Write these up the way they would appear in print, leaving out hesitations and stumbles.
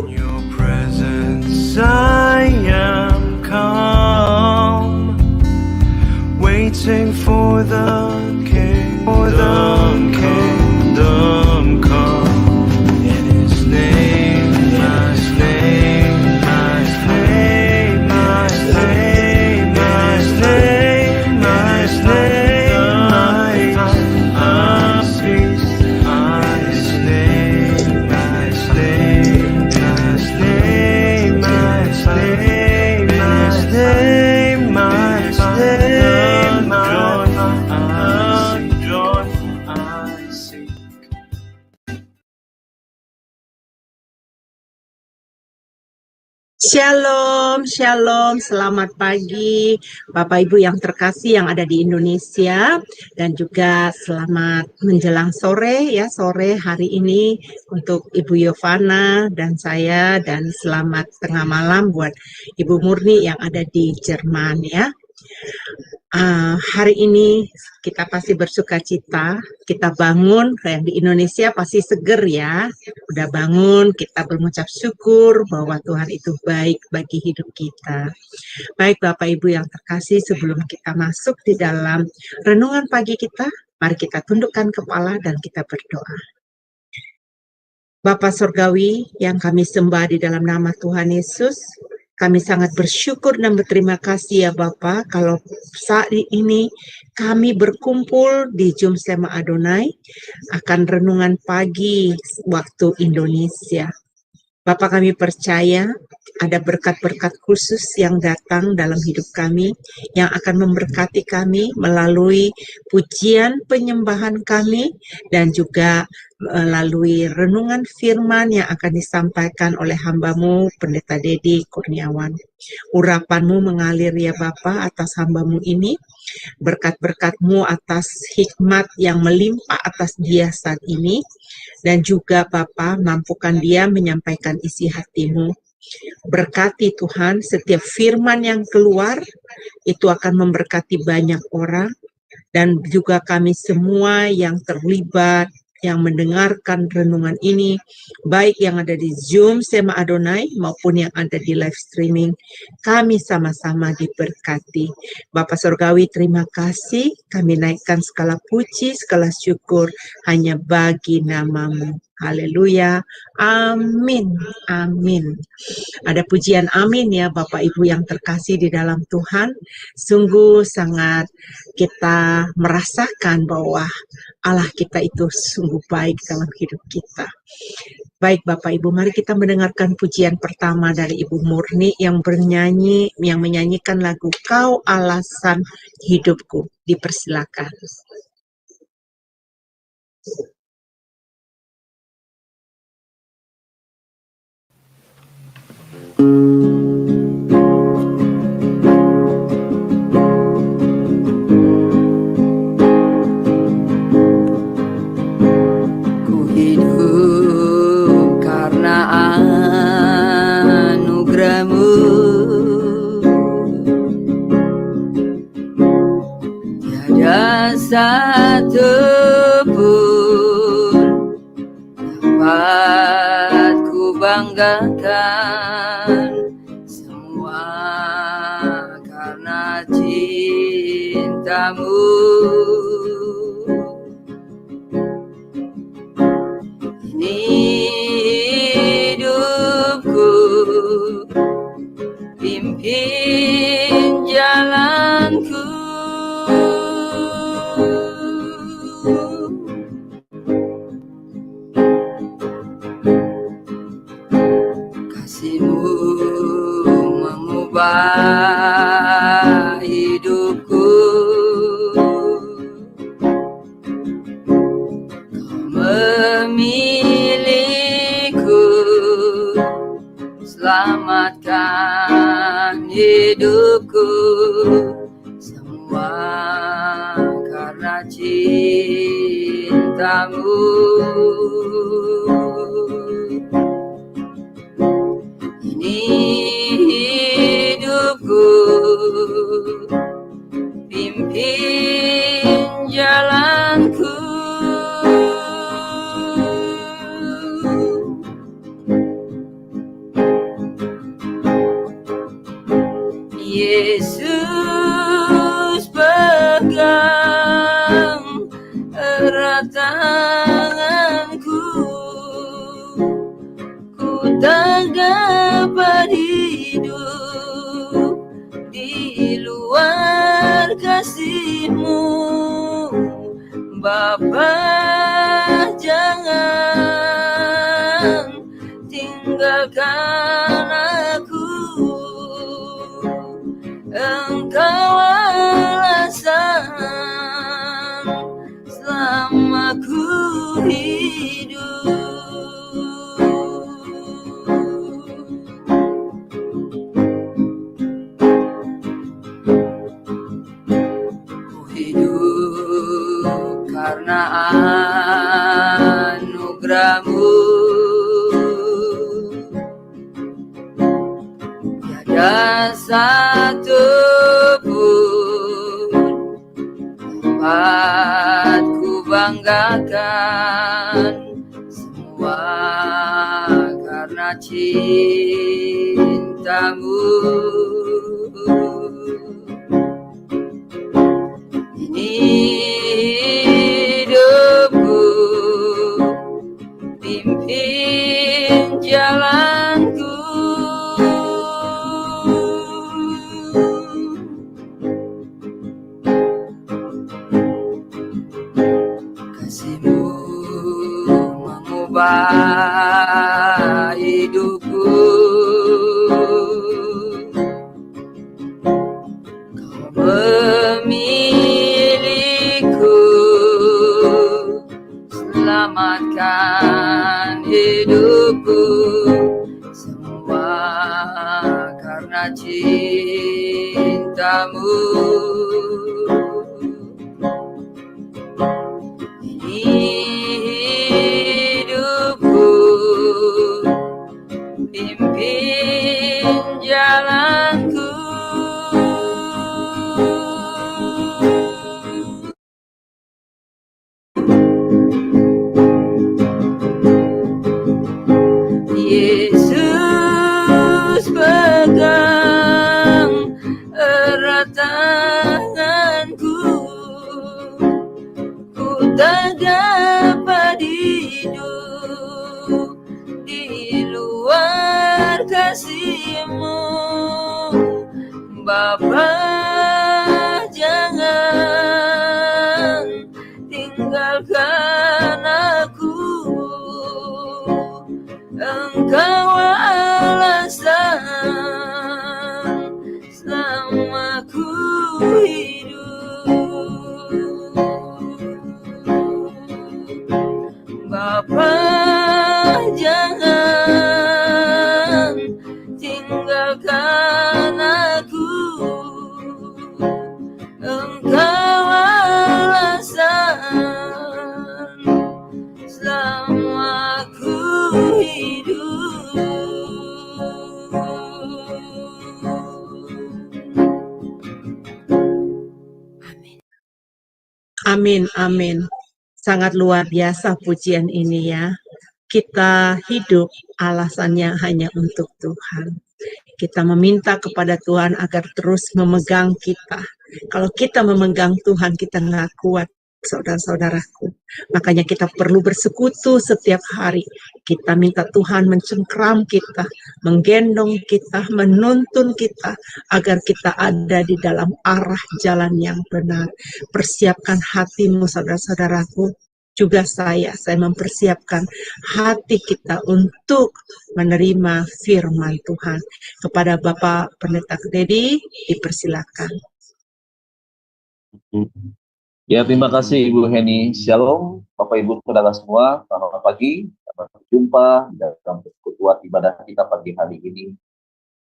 In your presence I am calm, waiting for the kingdom come. In His name, His name, His name, His name, His name, His name, I speak. His name, His name, His name, His name, His name, His name, joy I seek. Shalom, shalom, selamat pagi Bapak Ibu yang terkasih yang ada di Indonesia dan juga selamat menjelang sore ya, sore hari ini untuk Ibu Yovana dan saya, dan selamat tengah malam buat Ibu Murni yang ada di Jerman ya. Hari ini kita pasti bersuka cita, kita bangun, yang di Indonesia pasti seger ya, udah bangun, kita mengucap syukur bahwa Tuhan itu baik bagi hidup kita. Baik Bapak Ibu yang terkasih, sebelum kita masuk di dalam renungan pagi kita, mari kita tundukkan kepala dan kita berdoa. Bapa Surgawi yang kami sembah di dalam nama Tuhan Yesus, kami sangat bersyukur dan berterima kasih ya Bapa, kalau saat ini kami berkumpul di Jum Sema Adonai akan renungan pagi waktu Indonesia. Bapak, kami percaya ada berkat-berkat khusus yang datang dalam hidup kami, yang akan memberkati kami melalui pujian penyembahan kami, dan juga melalui renungan firman yang akan disampaikan oleh hamba-Mu, Pendeta Dedi Kurniawan. Urapan-Mu mengalir ya Bapa atas hamba-Mu ini, berkat-berkat-Mu atas hikmat yang melimpah atas dia saat ini, dan juga Bapa mampukan dia menyampaikan isi hati-Mu. Berkati Tuhan setiap firman yang keluar, itu akan memberkati banyak orang, dan juga kami semua yang terlibat, yang mendengarkan renungan ini, baik yang ada di Zoom Sema Adonai maupun yang ada di live streaming, kami sama-sama diberkati. Bapak Surgawi, terima kasih, kami naikkan segala puji, segala syukur hanya bagi nama-Mu. Haleluya, amin, amin. Ada pujian amin ya Bapak Ibu yang terkasih di dalam Tuhan. Sungguh sangat kita merasakan bahwa Allah kita itu sungguh baik dalam hidup kita. Baik Bapak Ibu, mari kita mendengarkan pujian pertama dari Ibu Murni yang menyanyikan lagu Kau Alasan Hidupku. Dipersilakan. Ku hidup karena anugerah-Mu, tiada satu pun dapat ku banggakan, semua karena cinta-Mu. Ini hidupku, pimpin jalanku, kasih-Mu mengubah hidupku. Memilihku, selamatkan hidupku, semua karena cinta-Mu. Ini hidupku, pimpin jalanku, Yesus pegang erat tanganku, ku tak dapat hidup di luar kasih-Mu. Bapa, jangan tinggalkan aku, Engkau alasan selama ku hidup. Ku hidup karena anugerah-Mu, tiada satu pun dapat ku banggakan, semua karena cinta-Mu. Ini hidupku, pimpin jalanku, kasih-Mu mengubah hidupku. Kau memilihku, selamatkan hidupku, semua karena cinta-Mu. Hidupku, pimpin jalanku. Yesus pegang erat tanganku, ku tak dapat hidup di luar kasih-Mu. Bapa, jangan tinggalkan aku, Engkau alasan selama ku hidup. Bapa, jangan tinggalkan aku, Engkau alasan selama ku hidup. Amin, amin. Sangat luar biasa pujian ini ya. Kita hidup alasannya hanya untuk Tuhan. Kita meminta kepada Tuhan agar terus memegang kita. Kalau kita memegang Tuhan, kita nggak kuat, saudara-saudaraku. Makanya kita perlu bersekutu setiap hari. Kita minta Tuhan mencengkram kita, menggendong kita, menuntun kita, agar kita ada di dalam arah jalan yang benar. Persiapkan hatimu, saudara-saudaraku. Juga saya mempersiapkan hati kita untuk menerima firman Tuhan. Kepada Bapak Pendeta Dedi, dipersilakan. Ya, terima kasih Ibu Heni. Shalom, Bapak Ibu saudara semua. Selamat pagi, selamat berjumpa dalam persekutuan ibadah kita pagi hari ini,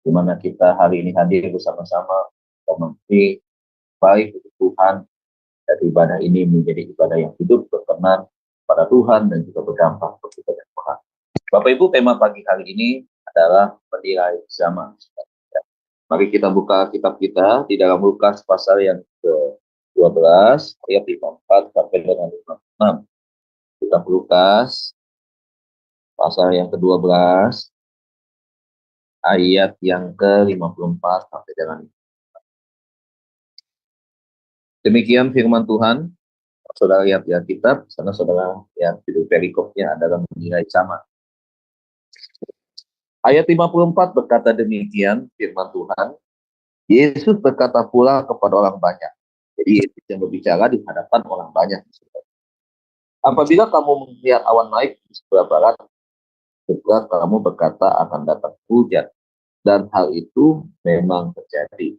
di mana kita hari ini hadir bersama-sama memenuhi baik untuk Tuhan, dan ibadah ini menjadi ibadah yang hidup berkenan pada Tuhan dan juga berdampak bagi banyak orang. Bapak Ibu, tema pagi hari ini adalah menilai zaman. Mari kita buka kitab kita di dalam Lukas pasal yang ke-12 ayat 54 sampai dengan 56. Kitab Lukas pasal yang ke-12 ayat yang ke-54 sampai dengan Demikian firman Tuhan. Saudara lihat ya kitab, sana saudara ya judul perikopnya adalah menilai zaman. Ayat 54 berkata demikian firman Tuhan. Yesus berkata pula kepada orang banyak. Jadi Yesus yang berbicara di hadapan orang banyak. Apabila kamu melihat awan naik di sebelah barat, segera kamu berkata akan datang hujan. Dan hal itu memang terjadi.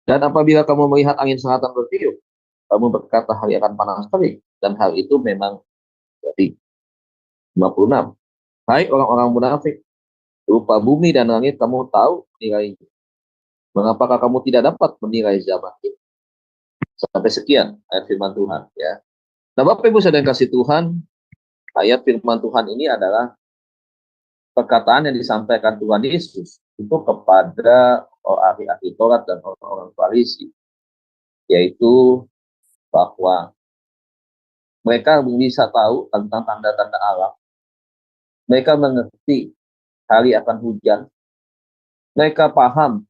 Dan apabila kamu melihat angin selatan bertiup, kamu berkata hari akan panas terik. Dan hal itu memang terjadi. 56. Hai orang-orang munafik, rupa bumi dan langit kamu tahu nilainya. Mengapakah kamu tidak dapat menilai zaman ini? Sampai sekian ayat firman Tuhan ya. Nah, Bapak Ibu Saudara yang kasih Tuhan, ayat firman Tuhan ini adalah perkataan yang disampaikan Tuhan Yesus itu kepada ahli-ahli Taurat dan orang-orang Farisi, yaitu bahwa mereka bisa tahu tentang tanda-tanda alam, mereka mengerti hari akan hujan, mereka paham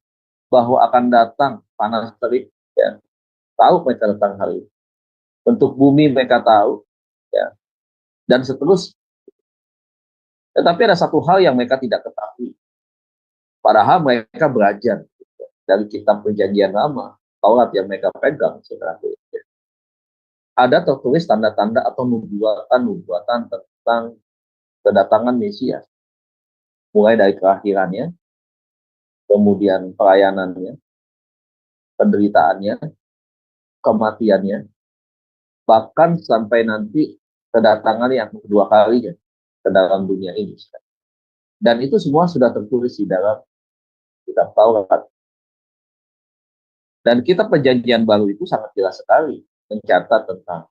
bahwa akan datang panas terik, ya, tahu mereka tentang hal itu. Bentuk bumi mereka tahu, ya, dan seterusnya. Tetapi ada satu hal yang mereka tidak ketahui. Padahal mereka belajar dari kitab Perjanjian Lama, Taurat yang mereka pegang, saudara. Ada tertulis tanda-tanda atau nubuatan tentang kedatangan Mesias. Mulai dari kelahirannya, kemudian pelayanannya, penderitaannya, kematiannya, bahkan sampai nanti kedatangan yang kedua kalinya ke dalam dunia ini. Dan itu semua sudah tertulis di dalam kitab Taurat. Dan kitab Perjanjian Baru itu sangat jelas sekali mencatat tentang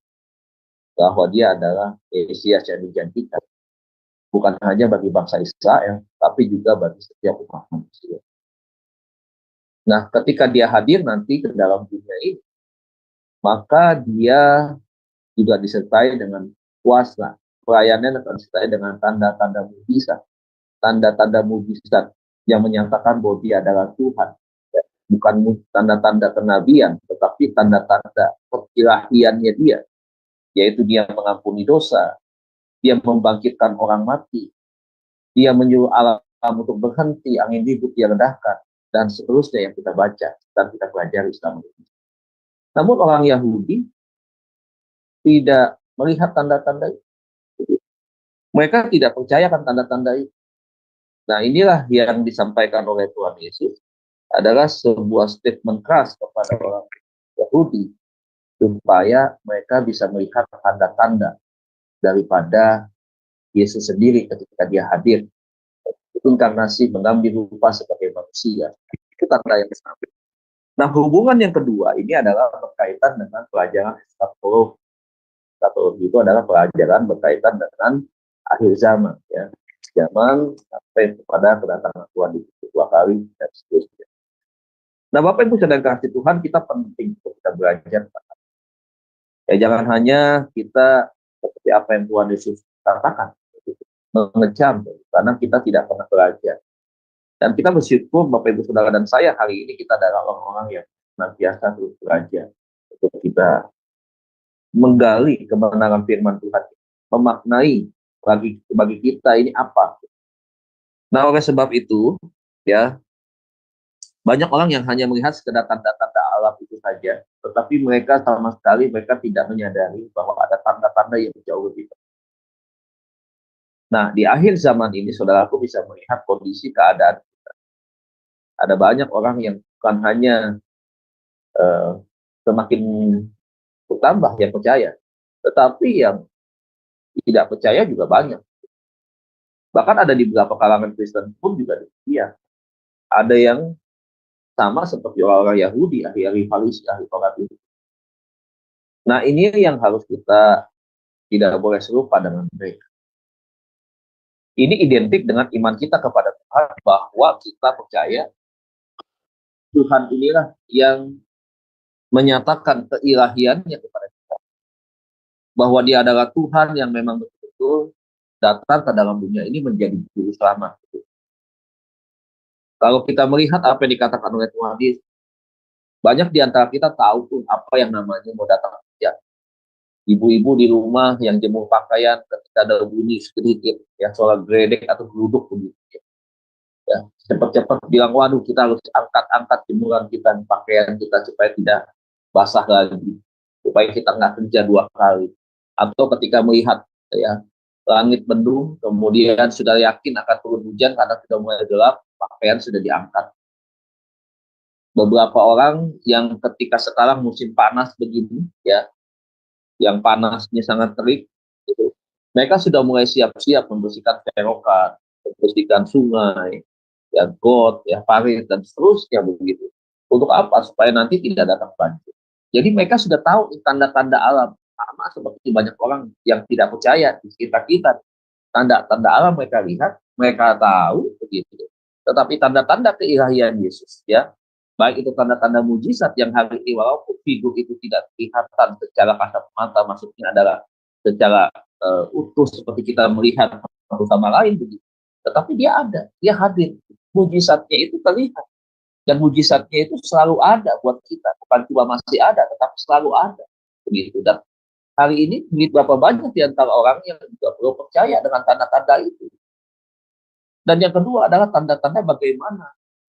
bahwa dia adalah Mesias yang dijanjikan. Bukan hanya bagi bangsa Israel, tapi juga bagi setiap umat manusia. Nah, ketika dia hadir nanti ke dalam dunia ini, maka dia juga disertai dengan kuasa. Pelayanannya akan disertai dengan tanda-tanda mujizat. Tanda-tanda mujizat yang menyatakan bahwa dia adalah Tuhan. Bukan tanda-tanda kenabian, tetapi tanda-tanda keilahiannya dia. Yaitu dia mengampuni dosa, dia membangkitkan orang mati, dia menyuruh alam untuk berhenti, angin ribut dia redahkan, dan seterusnya yang kita baca dan kita pelajari selama ini. Namun orang Yahudi tidak melihat tanda-tanda itu. Mereka tidak percayakan tanda-tanda itu. Nah, inilah yang disampaikan oleh Tuhan Yesus adalah sebuah statement keras kepada orang Yahudi supaya mereka bisa melihat tanda-tanda daripada Yesus sendiri ketika dia hadir. Inkarnasi mengambil rupa sebagai manusia. Itu tanda yang sama. Nah, hubungan yang kedua ini adalah berkaitan dengan pelajaran eskatologi. Eskatologi itu adalah pelajaran berkaitan dengan akhir zaman, ya, zaman sampai kepada kedatangan Tuhan di kedua kali dan seterusnya. Nah, Bapak Ibu Saudara kasih Tuhan, kita penting untuk kita belajar. Ya, jangan hanya kita seperti apa yang Tuhan Yesus katakan, mengecam, karena kita tidak pernah belajar. Dan kita bersyukur Bapak Ibu Saudara dan saya hari ini kita adalah orang-orang yang senantiasa terus belajar untuk kita menggali kebenaran firman Tuhan, memaknai bagi kita ini apa. Nah, oleh sebab itu, ya, banyak orang yang hanya melihat sekedar tanda-tanda alam itu saja, tetapi mereka sama sekali mereka tidak menyadari bahwa ada tanda-tanda yang jauh lebih besar. Nah, di akhir zaman ini, saudaraku bisa melihat kondisi keadaan kita. Ada banyak orang yang bukan hanya semakin bertambah yang percaya, tetapi yang tidak percaya juga banyak. Bahkan ada di beberapa kalangan Kristen pun juga demikian. Ada yang sama seperti orang-orang Yahudi, ahli-ahli Farisi, ahli Taurat itu. Nah, ini yang harus kita tidak boleh serupa dengan mereka. Ini identik dengan iman kita kepada Tuhan, bahwa kita percaya Tuhan inilah yang menyatakan keilahiannya kepada kita. Bahwa dia adalah Tuhan yang memang betul-betul datang ke dalam dunia ini menjadi juru selamat. Kalau kita melihat apa yang dikatakan oleh Tuhan Yesus, Banyak di antara kita tahu tuh apa yang namanya mau datang hujan. Ibu-ibu di rumah yang jemur pakaian ketika ada bunyi sedikit, ya suara geledek atau geruduk begitu. Ya, cepat-cepat bilang, waduh kita harus angkat-angkat jemuran kita, pakaian kita supaya tidak basah lagi, supaya kita nggak kerja 2 kali. Atau ketika melihat ya langit mendung, kemudian sudah yakin akan turun hujan karena sudah mulai gelap, pakaian sudah diangkat. Beberapa orang yang ketika sekarang musim panas begini, ya, yang panasnya sangat terik, gitu, mereka sudah mulai siap-siap membersihkan selokan, membersihkan sungai, ya got, ya parit, dan seterusnya begitu. Untuk apa? Supaya nanti tidak datang banjir. Jadi mereka sudah tahu tanda-tanda alam, sama seperti banyak orang yang tidak percaya di sekitar kita. Tanda-tanda alam mereka lihat, mereka tahu begitu. Tetapi tanda-tanda keilahian Yesus, ya, baik itu tanda-tanda mujizat yang hari ini walaupun figur itu tidak kelihatan secara kasat mata, maksudnya adalah secara utuh seperti kita melihat satu sama lain begitu. Tetapi dia ada, dia hadir. Mujizatnya itu terlihat. Dan mujizatnya itu selalu ada buat kita. Bukan cuma masih ada, tetapi selalu ada. Begitu. Dan hari ini berapa banyak di antara orang yang juga belum percaya dengan tanda-tanda itu. Dan yang kedua adalah tanda-tanda bagaimana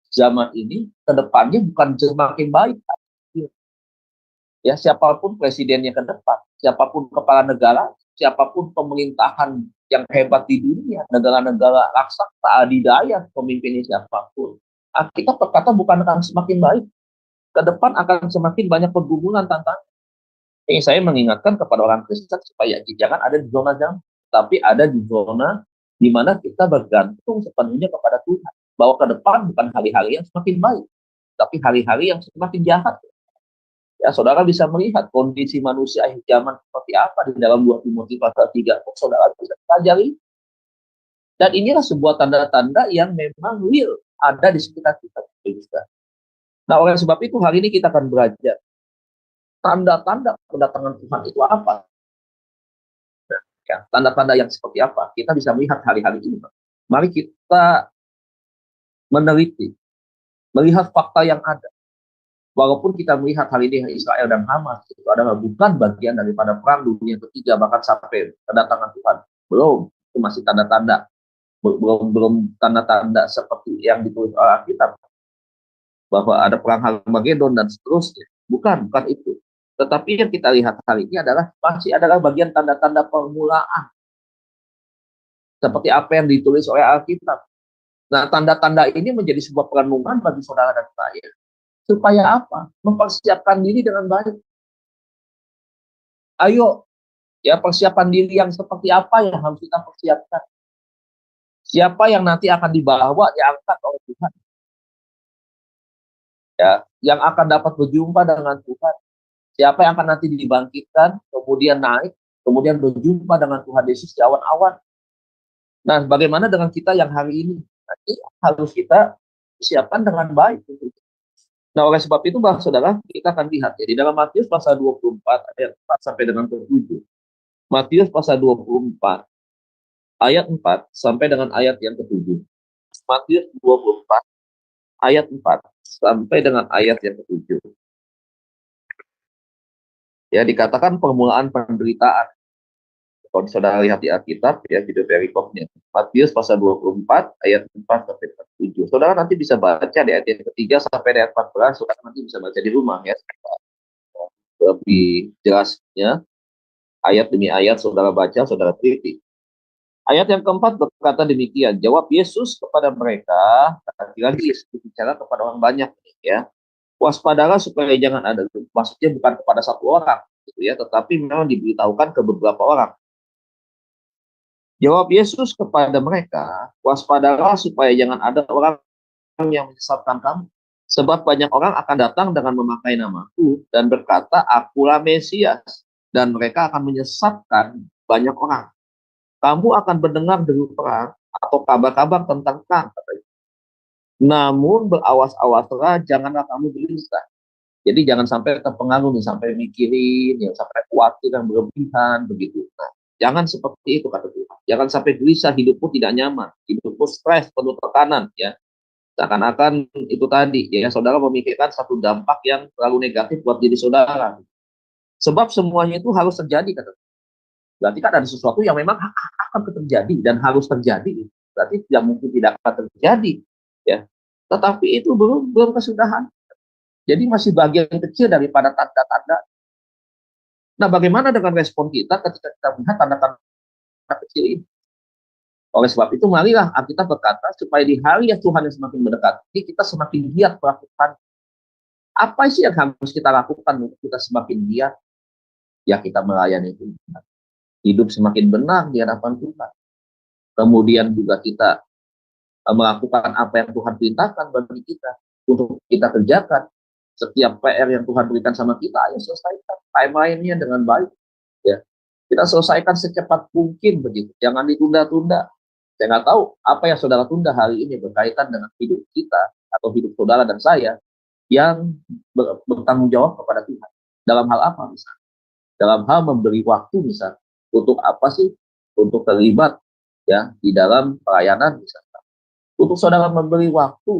zaman ini ke depannya bukan semakin baik. Ya, siapapun presidennya ke depan, siapapun kepala negara, siapapun pemerintahan yang hebat di dunia, negara-negara raksasa adidaya pemimpinnya siapapun. Kita berkata bukan akan semakin baik. Ke depan akan semakin banyak pergumulan tantangan. Ini saya mengingatkan kepada orang Kristen supaya jangan ada di zona jam, tapi ada di zona di mana kita bergantung sepenuhnya kepada Tuhan. Bahwa ke depan bukan hari-hari yang semakin baik, tapi hari-hari yang semakin jahat. Ya, saudara bisa melihat kondisi manusia akhir zaman seperti apa di dalam 2 Timotius pasal 3. Saudara bisa pelajari. Dan inilah sebuah tanda-tanda yang memang real ada di sekitar kita. Nah, oleh sebab itu hari ini kita akan belajar tanda-tanda kedatangan Tuhan itu apa. Ya, tanda-tanda yang seperti apa kita bisa melihat hari-hari ini. Mari kita meneliti, melihat fakta yang ada. Walaupun kita melihat hari ini Israel dan Hamas itu adalah bukan bagian daripada perang dunia ketiga, bahkan sampai kedatangan Tuhan, belum, itu masih tanda-tanda, belum tanda-tanda seperti yang ditulis oleh Alkitab bahwa ada perang Harmagedon dan seterusnya, bukan itu. Tetapi yang kita lihat hari ini adalah masih adalah bagian tanda-tanda permulaan, seperti apa yang ditulis oleh Alkitab. Nah, tanda-tanda ini menjadi sebuah perenungan bagi saudara dan saya. Supaya apa? Mempersiapkan diri dengan baik. Ayo, ya persiapan diri yang seperti apa yang harus kita persiapkan? Siapa yang nanti akan dibawa, diangkat oleh Tuhan? Ya, yang akan dapat berjumpa dengan Tuhan. Siapa yang akan nanti dibangkitkan, kemudian naik, kemudian berjumpa dengan Tuhan Yesus di awan-awan. Nah, bagaimana dengan kita yang hari ini? Nanti harus kita siapkan dengan baik. Nah, oleh sebab itu, saudara, kita akan lihat ya, di dalam Matius pasal 24 ayat 4 sampai dengan 7. Matius pasal 24 ayat 4 sampai dengan ayat yang ke-7. Matius 24 ayat 4 sampai dengan ayat yang ke-7. Ya, dikatakan permulaan penderitaan. Kalau saudara lihat di Alkitab, ya, video perikopnya. Matius pasal 24 ayat 4 sampai 7. Saudara nanti bisa baca di ayat yang ketiga sampai ayat 14. Saudara nanti bisa baca di rumah ya. Lebih jelasnya, ayat demi ayat saudara baca, saudara teliti. Ayat yang keempat berkata demikian. Jawab Yesus kepada mereka, lagi-lagi Yesus bicara kepada orang banyak, ya. Waspadalah supaya jangan ada, maksudnya bukan kepada satu orang, gitu ya, tetapi memang diberitahukan ke beberapa orang. Jawab Yesus kepada mereka, waspadalah supaya jangan ada orang yang menyesatkan kamu. Sebab banyak orang akan datang dengan memakai namaku dan berkata, akulah Mesias. Dan mereka akan menyesatkan banyak orang. Kamu akan mendengar deru perang atau kabar-kabar tentang perang. Namun berawas-awaslah, janganlah kamu gelisah. Jadi jangan sampai terpengaruh, sampai mikirin, sampai khawatir dan berlebihan, begitu. Nah, jangan seperti itu kata Tuhan. Jangan sampai gelisah, hidupmu tidak nyaman, hidupmu stres, penuh tekanan, ya. Seakan-akan itu tadi, ya saudara memikirkan satu dampak yang terlalu negatif buat diri saudara. Sebab semuanya itu harus terjadi, kata. Berarti kan ada sesuatu yang memang akan terjadi dan harus terjadi. Berarti tidak mungkin tidak akan terjadi, ya. Tetapi itu belum belum kesudahan. Jadi masih bagian kecil daripada tanda-tanda. Nah, bagaimana dengan respon kita ketika kita melihat tanda-tanda kecil ini? Oleh sebab itu, marilah Alkitab berkata, supaya di hari yang Tuhan yang semakin mendekati, kita semakin giat melakukan. Apa sih yang harus kita lakukan untuk kita semakin giat? Ya, kita melayani Tuhan. Hidup semakin benar di hadapan Tuhan. Kemudian juga kita melakukan apa yang Tuhan perintahkan bagi kita untuk kita kerjakan. Setiap PR yang Tuhan berikan sama kita, ayo selesaikan timeline-nya dengan baik. Ya, kita selesaikan secepat mungkin begitu. Jangan ditunda-tunda. Saya nggak tahu apa yang saudara tunda hari ini berkaitan dengan hidup kita atau hidup saudara dan saya yang bertanggung jawab kepada Tuhan. Dalam hal apa misalnya? Dalam hal memberi waktu misalnya. Untuk apa sih? Untuk terlibat ya di dalam pelayanan misalnya. Untuk saudara memberi waktu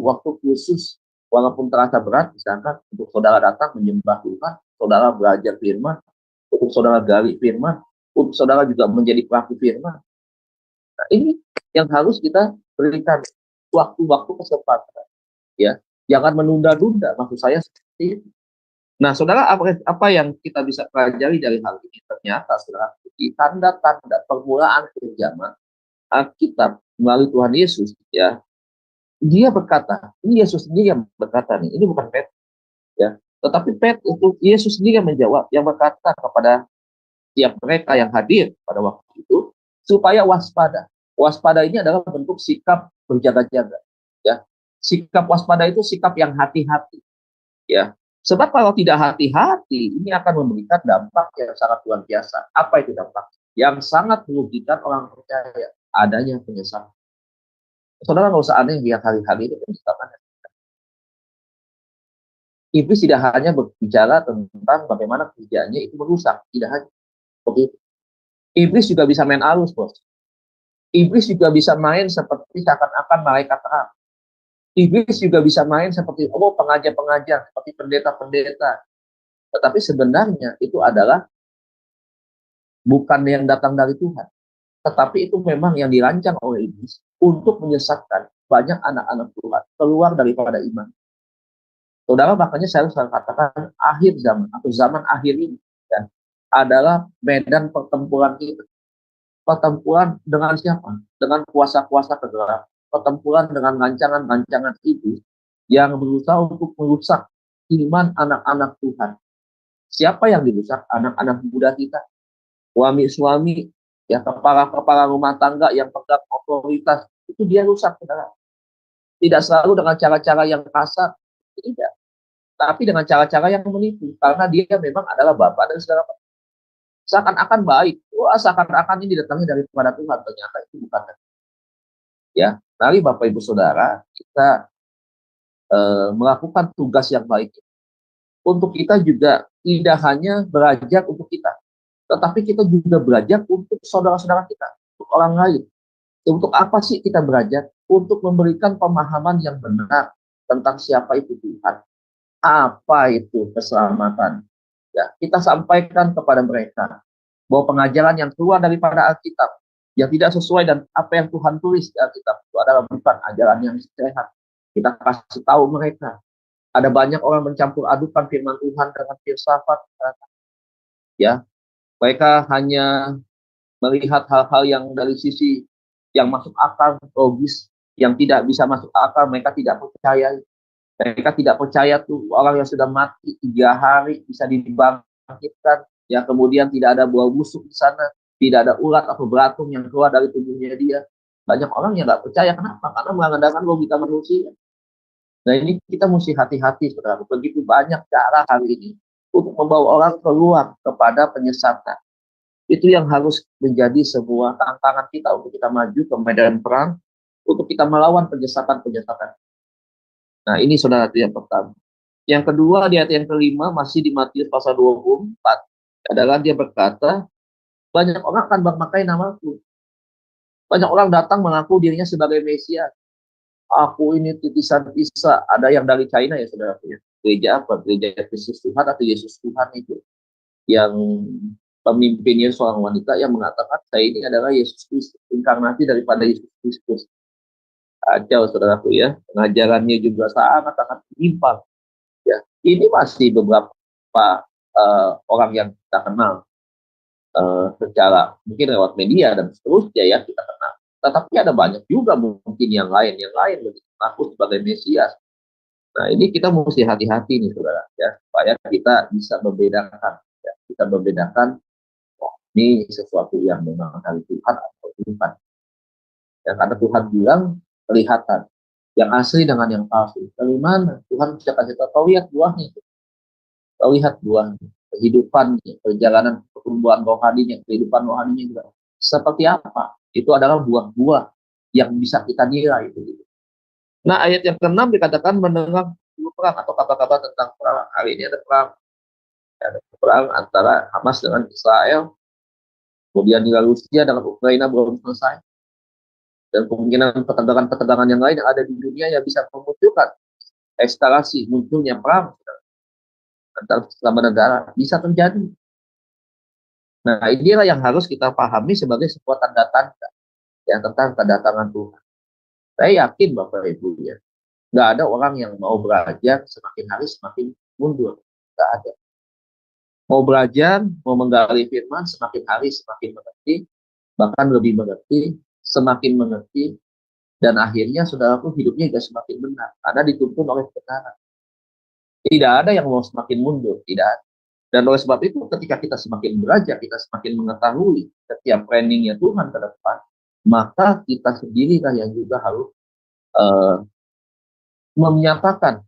khusus walaupun terasa berat misalkan untuk saudara datang menyembah Tuhan, saudara belajar firman, untuk saudara gali firman, untuk saudara juga menjadi pelaku firman. Nah, ini yang harus kita berikan waktu-waktu kesempatan, ya. Jangan menunda-nunda, maksud saya seperti itu. Nah, saudara, apa yang kita bisa pelajari dari hal ini? Ternyata, saudara, di tanda-tanda permulaan zaman Alkitab melalui Tuhan Yesus, ya, dia berkata, ini Yesus sendiri yang berkata nih, ini bukan Petrus, ya, tetapi Petrus itu Yesus sendiri yang menjawab, yang berkata kepada tiap mereka yang hadir pada waktu itu, supaya waspada. Waspada ini adalah bentuk sikap berjaga-jaga. Ya, sikap waspada itu sikap yang hati-hati. Ya, sebab kalau tidak hati-hati, ini akan memberikan dampak yang sangat luar biasa. Apa itu dampak? Yang sangat merugikan orang percaya, adanya penyesalan. Saudara nggak usah aneh lihat hari-hari itu penyesalan. Iblis tidak hanya berbicara tentang bagaimana kerjaannya itu merusak, tidak hanya begitu. Iblis juga bisa main alus, bos. Iblis juga bisa main seperti seakan-akan malaikat terang. Iblis juga bisa main seperti pengajar-pengajar, seperti pendeta-pendeta. Tetapi sebenarnya itu adalah bukan yang datang dari Tuhan. Tetapi itu memang yang dirancang oleh iblis untuk menyesatkan banyak anak-anak Tuhan keluar daripada iman. Saudara, makanya saya harus katakan akhir zaman atau zaman akhir ini ya, adalah medan pertempuran kita. Pertempuran dengan siapa? Dengan kuasa-kuasa kegelapan. Pertempuran dengan rancangan-rancangan iblis yang berusaha untuk merusak iman anak-anak Tuhan. Siapa yang dirusak? Anak-anak muda kita. Suami-suami, ya kepala-kepala rumah tangga yang pegang otoritas. Itu dia rusak, saudara. Tidak selalu dengan cara-cara yang kasar. Tidak. Tapi dengan cara-cara yang menipu. Karena dia memang adalah bapak dan saudara. Seakan-akan baik. Wah, seakan-akan ini didatangi daripada Tuhan. Ternyata itu bukan. Ya, mari Bapak Ibu Saudara, kita melakukan tugas yang baik. Untuk kita juga tidak hanya belajar untuk kita, tetapi kita juga belajar untuk saudara-saudara kita, untuk orang lain. Untuk apa sih kita belajar? Untuk memberikan pemahaman yang benar tentang siapa itu Tuhan. Apa itu keselamatan. Ya, kita sampaikan kepada mereka bahwa pengajaran yang keluar daripada Alkitab yang tidak sesuai dan apa yang Tuhan tulis di Alkitab itu adalah bukan ajaran yang sehat. Kita kasih tahu mereka. Ada banyak orang mencampur adukan firman Tuhan dengan filsafat. Ya, mereka hanya melihat hal-hal yang dari sisi yang masuk akal, logis, yang tidak bisa masuk akal, mereka tidak percaya. Mereka tidak percaya tuh orang yang sudah mati 3 hari bisa dibangkitkan, ya kemudian tidak ada buah busuk di sana, tidak ada ulat atau belatung yang keluar dari tubuhnya dia. Banyak orang yang nggak percaya, kenapa? Karena mengandalkan logika manusia. Nah ini kita mesti hati-hati, saudara. Begitu banyak cara hari ini untuk membawa orang keluar kepada penyesatan. Itu yang harus menjadi sebuah tantangan kita untuk kita maju ke medan perang, untuk kita melawan penyesatan-penyesatan. Nah ini saudara yang pertama. Yang kedua di ayat yang kelima masih di Matius pasal 24 adalah dia berkata, banyak orang akan memakai namaku. Banyak orang datang mengaku dirinya sebagai Mesias. Aku ini titisan Isa. Ada yang dari China ya saudara ya. Gereja apa? Gereja Kristus Tuhan atau Yesus Tuhan itu. Yang pemimpinnya seorang wanita yang mengatakan saya ini adalah Yesus Kristus, inkarnasi daripada Yesus Kristus. Kacau saudaraku ya. Pengajarannya juga sangat-sangat menyimpang. Ya, ini masih beberapa orang yang kita kenal secara mungkin lewat media dan seterusnya ya kita kenal. Tetapi ada banyak juga mungkin yang lain mengaku sebagai Mesias. Nah ini kita mesti hati-hati nih saudara ya supaya kita bisa membedakan ya, kita membedakan oh, ini sesuatu yang memang dari Tuhan atau bukan. Ya, karena Tuhan bilang kelihatan yang asli dengan yang palsu. Dari mana? Tuhan bisa kasih tahu lihat buahnya. Kau lihat buahnya, kehidupannya, perjalanan pertumbuhan rohaninya, kehidupan rohaninya juga seperti apa. Itu adalah buah-buah yang bisa kita nilai. Gitu. Nah ayat yang ke-6 dikatakan mendengar perang atau kabar-kabar tentang perang. Hari ini ada perang antara Hamas dengan Israel. Kemudian di Rusia dengan Ukraina belum selesai. Dan kemungkinan ketegangan-ketegangan yang lain yang ada di dunia yang bisa memunculkan eskalasi munculnya perang antar selama negara bisa terjadi. Nah inilah yang harus kita pahami sebagai sebuah tanda-tanda yang tentang kedatangan Tuhan. Saya yakin Bapak Ibu ya, nggak ada orang yang mau belajar semakin hari semakin mundur, nggak ada. Mau belajar, mau menggali firman semakin hari semakin mengerti, bahkan lebih mengerti, semakin mengerti, dan akhirnya saudaraku hidupnya juga semakin benar karena dituntun oleh kebenaran. Tidak ada yang mau semakin mundur, tidak ada. Dan oleh sebab itu ketika kita semakin belajar, kita semakin mengetahui setiap planningnya Tuhan ke depan, maka kita sendirilah yang juga harus menyatakan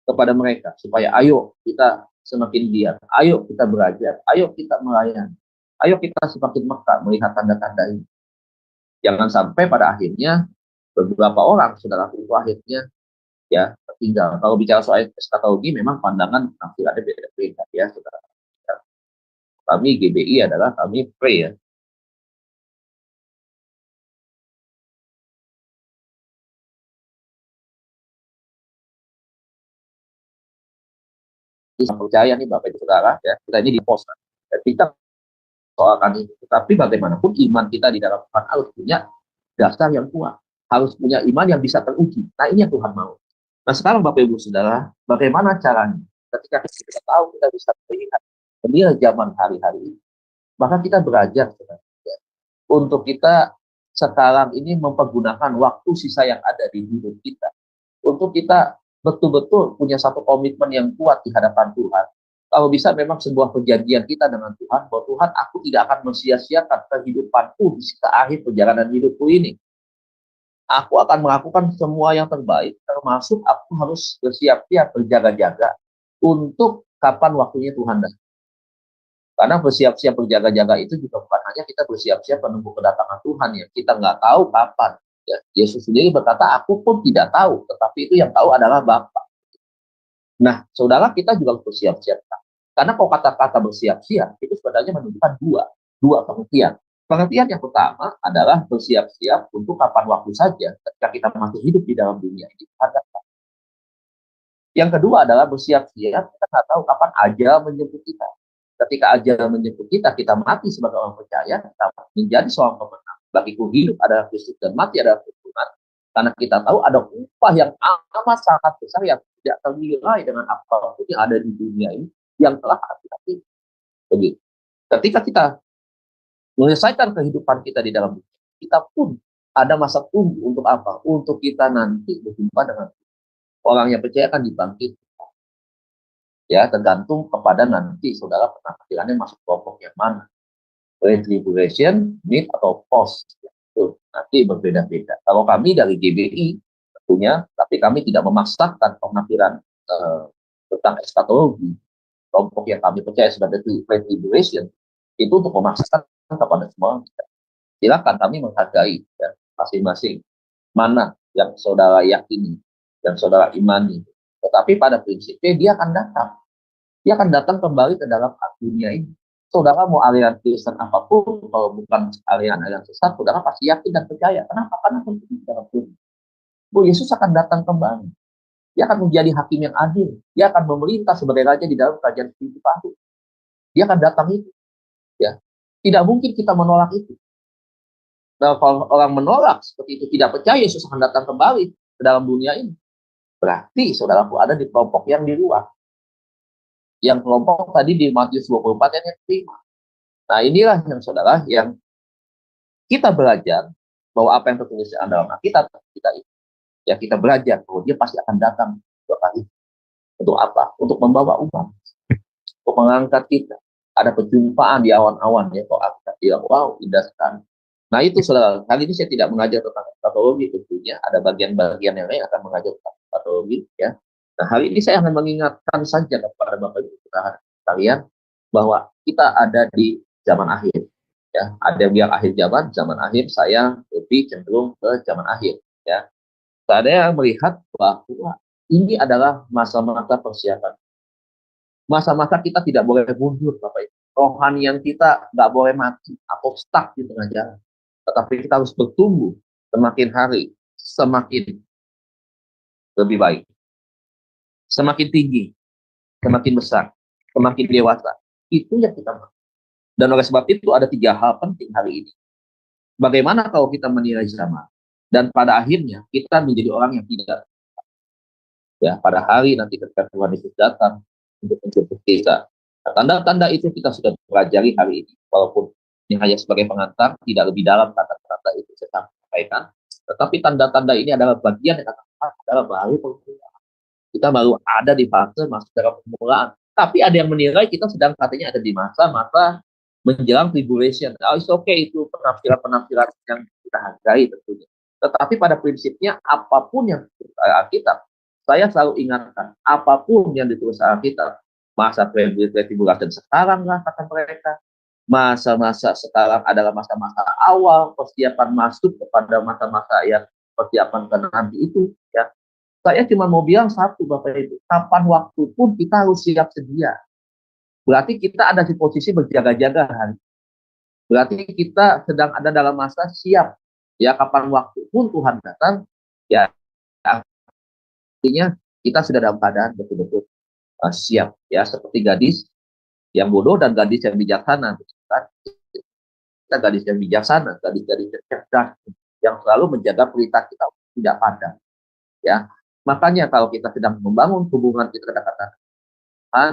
kepada mereka supaya ayo kita semakin giat, ayo kita belajar, ayo kita melayani, ayo kita semakin mekar melihat tanda-tanda ini. Jangan sampai pada akhirnya beberapa orang saudara itu akhirnya ya tertinggal. Kalau bicara soal eskatologi memang pandangan ada beda-beda ya saudara. Kami GBI adalah kami pray ya. Kita percaya nih Bapak Ibu Saudara ya, kita ini di pos. Kita soalkan ini. Tetapi bagaimanapun iman kita di dalam Tuhan harus punya dasar yang kuat. Harus punya iman yang bisa teruji. Nah ini yang Tuhan mau. Nah sekarang Bapak Ibu Saudara, bagaimana caranya? Ketika kita tahu kita bisa melihat real zaman hari-hari ini, maka kita belajar saudara, ya, untuk kita sekarang ini mempergunakan waktu sisa yang ada di hidup kita. Untuk kita betul-betul punya satu komitmen yang kuat di hadapan Tuhan. Kalau bisa memang sebuah perjanjian kita dengan Tuhan, bahwa Tuhan aku tidak akan mensia-siakan kehidupanku di sisa akhir perjalanan hidupku ini. Aku akan melakukan semua yang terbaik, termasuk aku harus bersiap-siap, berjaga-jaga untuk kapan waktunya Tuhan datang. Karena bersiap-siap berjaga-jaga itu juga bukan hanya kita bersiap-siap menunggu kedatangan Tuhan ya. Kita nggak tahu kapan. Ya, Yesus sendiri berkata, aku pun tidak tahu, tetapi itu yang tahu adalah Bapa. Nah, saudara kita juga harus bersiap-siap. Karena kalau kata-kata bersiap-siap, itu sebenarnya menunjukkan dua pengertian. Pengertian yang pertama adalah bersiap-siap untuk kapan waktu saja ketika kita masih hidup di dalam dunia ini. Yang kedua adalah bersiap-siap, kita nggak tahu kapan ajal menjemput kita. Ketika ajal menjemput kita, kita mati sebagai orang percaya, kita menjadi seorang pemenang. Bagiku hidup adalah Kristus dan mati adalah Tuhan. Karena kita tahu ada upah yang amat sangat besar yang tidak ternilai dengan apapun yang ada di dunia ini yang telah hati-hati. Begitu. Ketika kita menyelesaikan kehidupan kita di dalam dunia, kita pun ada masa tunggu untuk apa? Untuk kita nanti berjumpa dengan orang yang percaya akan dibangkit. Ya, tergantung kepada nanti saudara penampilannya masuk kelompok yang mana. Pre-tribulation, mid, atau post. Itu nanti berbeda-beda. Kalau kami dari GBI tentunya, tapi kami tidak memaksakan penampilan tentang eskatologi. Kelompok yang kami percaya sebagai pre-tribulation, itu untuk memaksakan kepada semua. Silakan kami menghargai ya, masing-masing mana yang saudara yakini, yang saudara imani. Tetapi pada prinsipnya dia akan datang. Dia akan datang kembali ke dalam dunia ini. Saudara mau aliran Kristen apapun, kalau bukan aliran sesat, saudara pasti yakin dan percaya. Kenapa? Karena tentu dalam dunia. bahwa Yesus akan datang kembali. Dia akan menjadi hakim yang adil. Dia akan memerintah sebagai raja di dalam kerajaan 1000 tahun. Dia akan datang itu. Ya, tidak mungkin kita menolak itu. Nah, kalau orang menolak seperti itu, tidak percaya Yesus akan datang kembali ke dalam dunia ini, berarti saudaraku ada di kelompok yang di luar. Yang kelompok tadi di Matius 24 ayat yang kelima. Nah, inilah yang saudara, yang kita belajar bahwa apa yang tertulis dalam Alkitab kita itu, ya kita belajar bahwa dia pasti akan datang dua kali. Untuk apa? Untuk membawa umat, untuk mengangkat kita. Ada perjumpaan di awan-awan, ya, kok Alkitab bilang, wow, indah sekali. Nah itu saudara, kali ini saya tidak mengajar tentang patologi, tentunya ada bagian-bagian yang lain akan mengajar tentang patologi, ya. Nah hari ini saya akan mengingatkan saja kepada Bapak Ibu sekalian bahwa kita ada di zaman akhir, ya. Ada yang bilang akhir zaman akhir, saya lebih cenderung ke zaman akhir, ya. Saya melihat bahwa ini adalah masa-masa persiapan. Masa-masa kita tidak boleh mundur, Bapak Ibu. Rohanian kita nggak boleh mati atau stuck di tengah jalan. Tetapi kita harus bertumbuh semakin hari, semakin lebih baik. Semakin tinggi, semakin besar, semakin dewasa. Itu yang kita mau. Dan oleh sebab itu ada 3 hal penting hari ini. Bagaimana kalau kita menilai zaman? Dan pada akhirnya kita menjadi orang yang tidak. Ya, pada hari nanti ketika Tuhan Yesus datang untuk menjemput kita. Nah, tanda-tanda itu kita sudah pelajari hari ini. Walaupun ini hanya sebagai pengantar, tidak lebih dalam tanda-tanda itu saya sampaikan. Tetapi tanda-tanda ini adalah bagian yang adalah baru permulaan. Kita baru ada di fase masuk dalam permulaan. Tapi ada yang menilai kita sedang katanya ada di masa-masa menjelang tribulation. Oh, it's okay, itu penafsiran-penafsiran yang kita hargai tentunya. Tetapi pada prinsipnya apapun yang ditulis Alkitab, saya selalu ingatkan, apapun yang ditulis Alkitab, masa tribulation sekarang lah kata mereka. Masa-masa sekarang adalah masa-masa awal persiapan masuk kepada masa-masa yang persiapan ke nanti itu, ya. Saya cuma mau bilang satu, Bapak Ibu, kapan waktu pun kita harus siap sedia. Berarti kita ada di posisi berjaga-jaga hari. Berarti kita sedang ada dalam masa siap, ya, kapan waktu pun Tuhan datang, ya, artinya kita sudah dalam keadaan betul-betul siap, ya, seperti gadis yang bodoh dan gadis yang bijaksana. Kita gadis yang bijaksana, gadis-gadis yang cerdas, yang selalu menjaga pelita kita tidak padam. Ya, makanya kalau kita sedang membangun hubungan kita dengan Tuhan,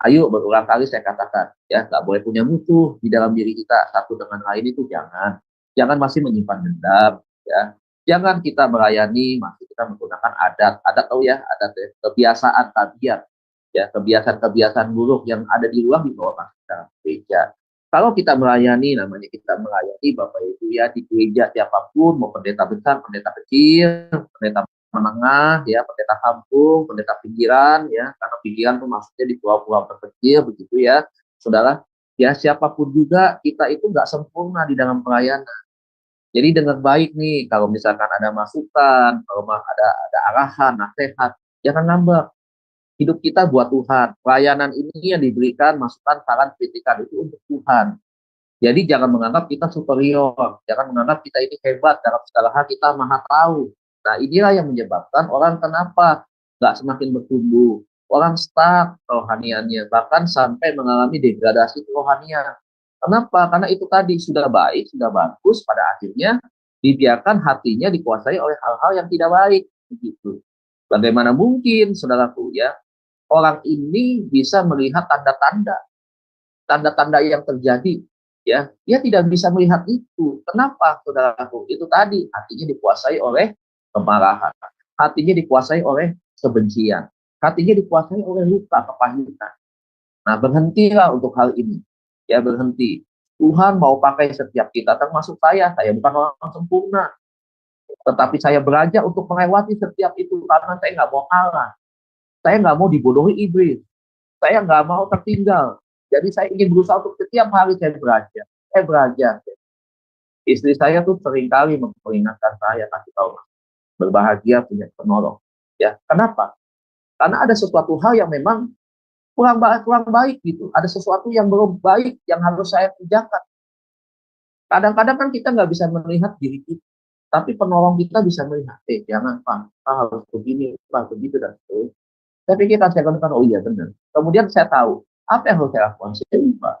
ayo berulang kali saya katakan, ya, nggak boleh punya musuh di dalam diri kita satu dengan lain itu jangan masih menyimpan dendam, ya. Jangan kita melayani masih kita menggunakan adat tahu ya, adat kebiasaan tabiat. Ya, kebiasaan-kebiasaan buruk yang ada di luar dibawa masuk dalam gereja. Kalau kita melayani, namanya kita melayani Bapak Ibu, ya, di gereja siapapun, mau pendeta besar, pendeta kecil, pendeta menengah, ya, pendeta kampung, pendeta pinggiran, ya, karena pinggiran itu maksudnya di pulau-pulau terkecil, begitu ya, saudara. Ya, siapapun juga kita itu nggak sempurna di dalam pelayanan. Jadi dengar baik nih, kalau misalkan ada masukan, kalau ada arahan, nasihat, jangan ngambek. Hidup kita buat Tuhan. Pelayanan ini yang diberikan masukan, saran, kritikan itu untuk Tuhan. Jadi jangan menganggap kita superior, jangan menganggap kita ini hebat dalam segala hal, kita maha tahu. Nah, inilah yang menyebabkan orang kenapa nggak semakin bertumbuh, orang stuck rohaniannya, bahkan sampai mengalami degradasi rohanian. Kenapa? Karena itu tadi sudah baik, sudah bagus, pada akhirnya dibiarkan hatinya dikuasai oleh hal-hal yang tidak baik. Begitu. Bagaimana mungkin, saudaraku, ya, orang ini bisa melihat tanda-tanda yang terjadi, ya, dia tidak bisa melihat itu. Kenapa, saudaraku? Itu tadi hatinya dikuasai oleh kemarahan, hatinya dikuasai oleh kebencian, hatinya dikuasai oleh luka, kepahitan. Nah, berhentilah untuk hal ini, ya, berhenti. Tuhan mau pakai setiap kita, termasuk saya bukan orang sempurna, tetapi saya belajar untuk melewati setiap itu karena saya nggak mau kalah. Saya nggak mau dibodohi iblis. Saya nggak mau tertinggal. Jadi saya ingin berusaha untuk setiap hari saya belajar. Saya belajar. Istri saya tuh seringkali memperingatkan saya, kasih tahu, berbahagia punya penolong. Ya, kenapa? Karena ada sesuatu hal yang memang kurang baik gitu. Ada sesuatu yang belum baik yang harus saya kerjakan. Kadang-kadang kan kita nggak bisa melihat diri kita. Tapi penolong kita bisa melihat, jangan Pak, Pak harus begini, Pak begitu dan seterusnya. Saya pikirkan, saya katakan, oh iya benar. Kemudian saya tahu apa yang harus saya lakukan. Saya lupa.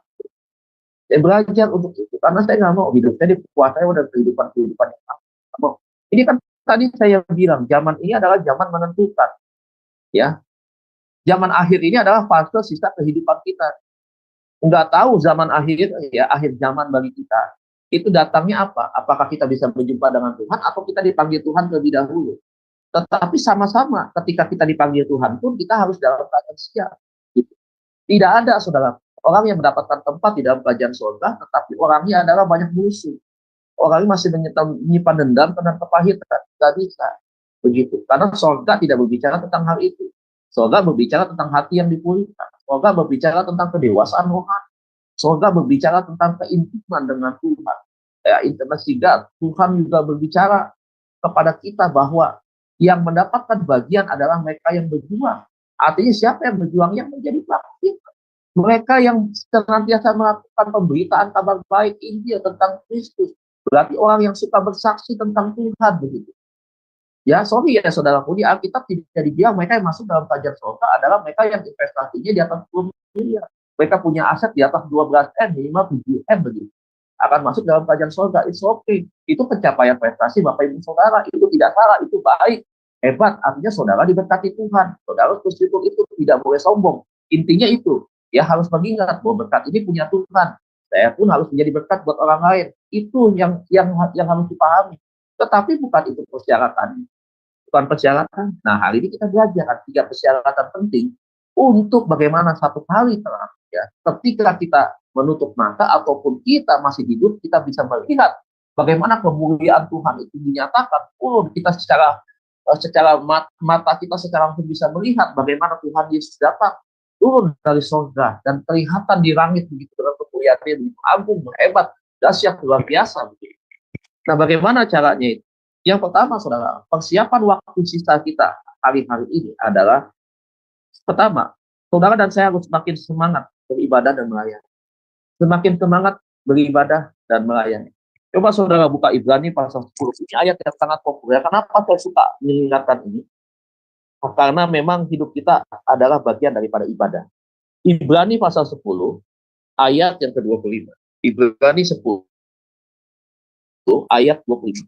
Saya belajar untuk itu karena saya nggak mau hidup saya dikuasai oleh kehidupan yang sama. Nggak mau. Ini kan tadi saya bilang zaman ini adalah zaman menentukan, ya. Zaman akhir ini adalah fase sisa kehidupan kita. Nggak tahu zaman akhir, ya, akhir zaman bagi kita itu datangnya apa? Apakah kita bisa berjumpa dengan Tuhan atau kita dipanggil Tuhan terlebih dahulu? Tetapi sama-sama ketika kita dipanggil Tuhan pun kita harus dalam keadaan siap. Gitu. Tidak ada, saudara, orang yang mendapatkan tempat di dalam kerajaan surga, tetapi orangnya adalah banyak musuh. Orangnya masih menyimpan dendam tentang kepahitan. Tidak bisa. Begitu. Karena surga tidak berbicara tentang hal itu. Surga berbicara tentang hati yang dipulihkan. Surga berbicara tentang kedewasaan rohani. Surga berbicara tentang keintiman dengan Tuhan. Ya, intimasi God. Tuhan juga berbicara kepada kita bahwa yang mendapatkan bagian adalah mereka yang berjuang. Artinya siapa yang berjuang? Yang menjadi pelaku. Mereka yang senantiasa melakukan pemberitaan kabar baik Injil tentang Kristus. Berarti orang yang suka bersaksi tentang Tuhan begitu. Ya, sorry ya saudaraku, di Alkitab tidak dibilang mereka yang masuk dalam kerajaan surga adalah mereka yang investasinya di atas 10 miliar. Mereka punya aset di atas 12M, minimal 7M begitu. Akan masuk dalam kerajaan surga. It's okay. Itu pencapaian prestasi Bapak Ibu Saudara. Itu tidak salah, itu baik. Hebat, artinya saudara diberkati Tuhan. Saudara bersyukur itu, tidak boleh sombong. Intinya itu, ya harus mengingat bahwa berkat ini punya Tuhan. Saya pun harus menjadi berkat buat orang lain. Itu yang harus dipahami. Tetapi bukan itu persyaratan. Bukan persyaratan. Nah, hari ini kita belajar 3 persyaratan penting untuk bagaimana satu kali terang, ya, ketika kita menutup mata ataupun kita masih hidup, kita bisa melihat bagaimana kemuliaan Tuhan itu dinyatakan. Kita secara mata kita secara langsung bisa melihat bagaimana Tuhan Yesus datang turun dari surga dan kelihatan di langit begitu dengan kemuliaannya begitu agung, hebat, dahsyat, luar biasa begitu. Nah, bagaimana caranya itu? Yang pertama, saudara, persiapan waktu sisa kita hari-hari ini adalah pertama, saudara dan saya harus semakin semangat beribadah dan melayani. Semakin semangat beribadah dan melayani. Coba saudara buka Ibrani pasal 10. Ini ayat yang sangat populer. Kenapa saya suka mengingatkan ini? Karena memang hidup kita adalah bagian daripada ibadah. Ibrani pasal 10, ayat yang ke-25. Ibrani 10, ayat 25.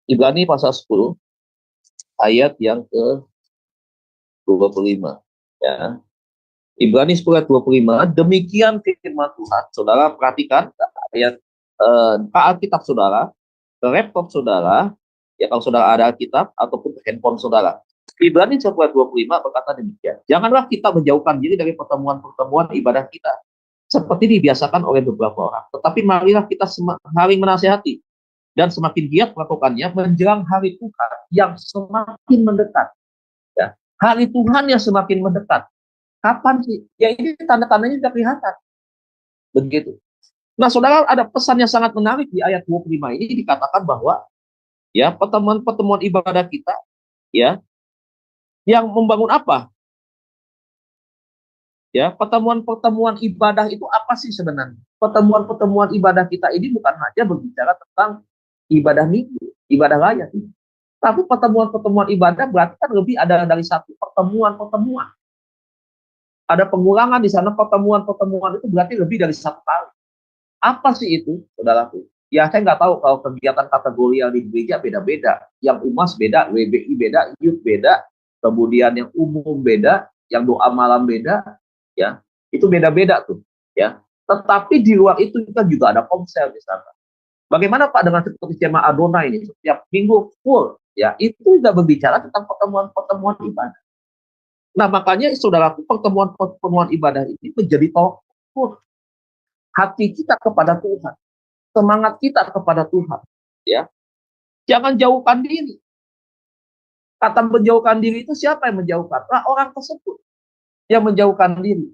Ibrani pasal 10, ayat yang ke-25. Ya. Ibrani 10 ayat 25, demikian firman Tuhan. Saudara perhatikan ayat Alkitab saudara, ke laptop saudara, ya kalau saudara ada Alkitab ataupun ke handphone saudara. Ibrani 10 ayat 25 berkata demikian. Janganlah kita menjauhkan diri dari pertemuan-pertemuan ibadah kita seperti dibiasakan oleh beberapa orang. Tetapi marilah kita saling menasihati dan semakin giat melakukannya menjelang hari Tuhan yang semakin mendekat. Ya, hari Tuhan yang semakin mendekat. Kapan sih? Ya ini tanda-tandanya sudah kelihatan. Begitu. Nah, saudara, ada pesan yang sangat menarik di ayat 25 ini dikatakan bahwa ya pertemuan-pertemuan ibadah kita ya yang membangun apa? Ya, pertemuan-pertemuan ibadah itu apa sih sebenarnya? Pertemuan-pertemuan ibadah kita ini bukan hanya berbicara tentang ibadah minggu, ibadah raya. Tapi pertemuan-pertemuan ibadah berarti kan lebih ada dari satu pertemuan-pertemuan. Ada pengulangan di sana, pertemuan-pertemuan itu berarti lebih dari satu kali. Apa sih itu, saudaraku? Ya, saya nggak tahu kalau kegiatan kategori yang di gereja beda-beda. Yang UMAS beda, WBI beda, youth beda, kemudian yang umum beda, yang doa malam beda, ya, itu beda-beda tuh, ya. Tetapi di luar itu kita juga ada komsel di sana. Bagaimana Pak dengan seperti skema Adonai ini, setiap minggu full, ya, itu juga berbicara tentang pertemuan-pertemuan ibadah. Nah, makanya saudaraku, pertemuan-pertemuan ibadah ini menjadi tolak hati kita kepada Tuhan, semangat kita kepada Tuhan, ya. Jangan jauhkan diri. Kata menjauhkan diri itu siapa yang menjauhkan? Nah, orang tersebut yang menjauhkan diri.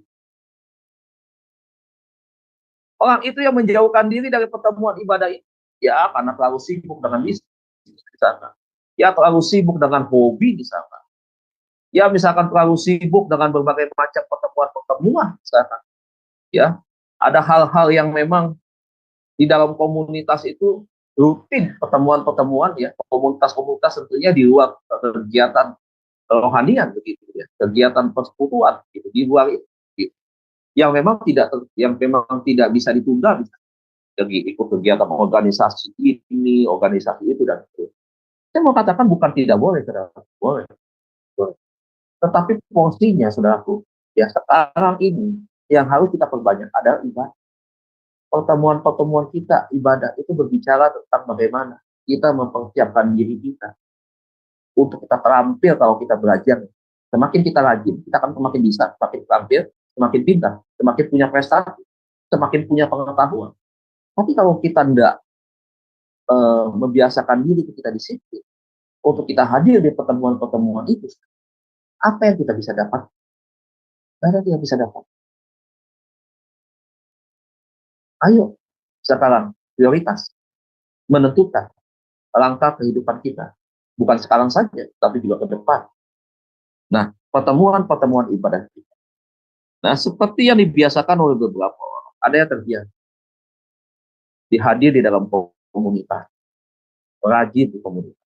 Orang itu yang menjauhkan diri dari pertemuan ibadah itu, ya karena terlalu sibuk dengan bisnis di sana. Ya terlalu sibuk dengan hobi di sana. Ya misalkan terlalu sibuk dengan berbagai macam pertemuan-pertemuan di sana. Ya, ada hal-hal yang memang di dalam komunitas itu rutin pertemuan-pertemuan ya, komunitas-komunitas tentunya di luar kegiatan kerohanian begitu ya, kegiatan persekutuan gitu, di luar itu gitu. Yang memang tidak bisa ditunda, bisa ikut kegiatan organisasi ini, organisasi itu dan itu. Saya mau katakan bukan tidak boleh, saudara, boleh, boleh. Tetapi porsinya, saudaraku, ya sekarang ini yang harus kita perbanyak adalah ibadah. Pertemuan-pertemuan kita, ibadah itu berbicara tentang bagaimana kita mempersiapkan diri kita untuk kita terampil kalau kita belajar. Semakin kita rajin, kita akan semakin bisa, semakin terampil, semakin pintar, semakin punya prestasi, semakin punya pengetahuan. Tapi kalau kita tidak membiasakan diri kita disiplin untuk kita hadir di pertemuan-pertemuan itu, apa yang kita bisa dapat? Tidak ada yang bisa dapat. Ayo sekarang prioritas menentukan langkah kehidupan kita, bukan sekarang saja, tapi juga ke depan. Nah, pertemuan-pertemuan ibadah kita. Nah, seperti yang dibiasakan oleh beberapa orang, ada yang terbiasa dihadir di dalam komunitas, rajin di komunitas,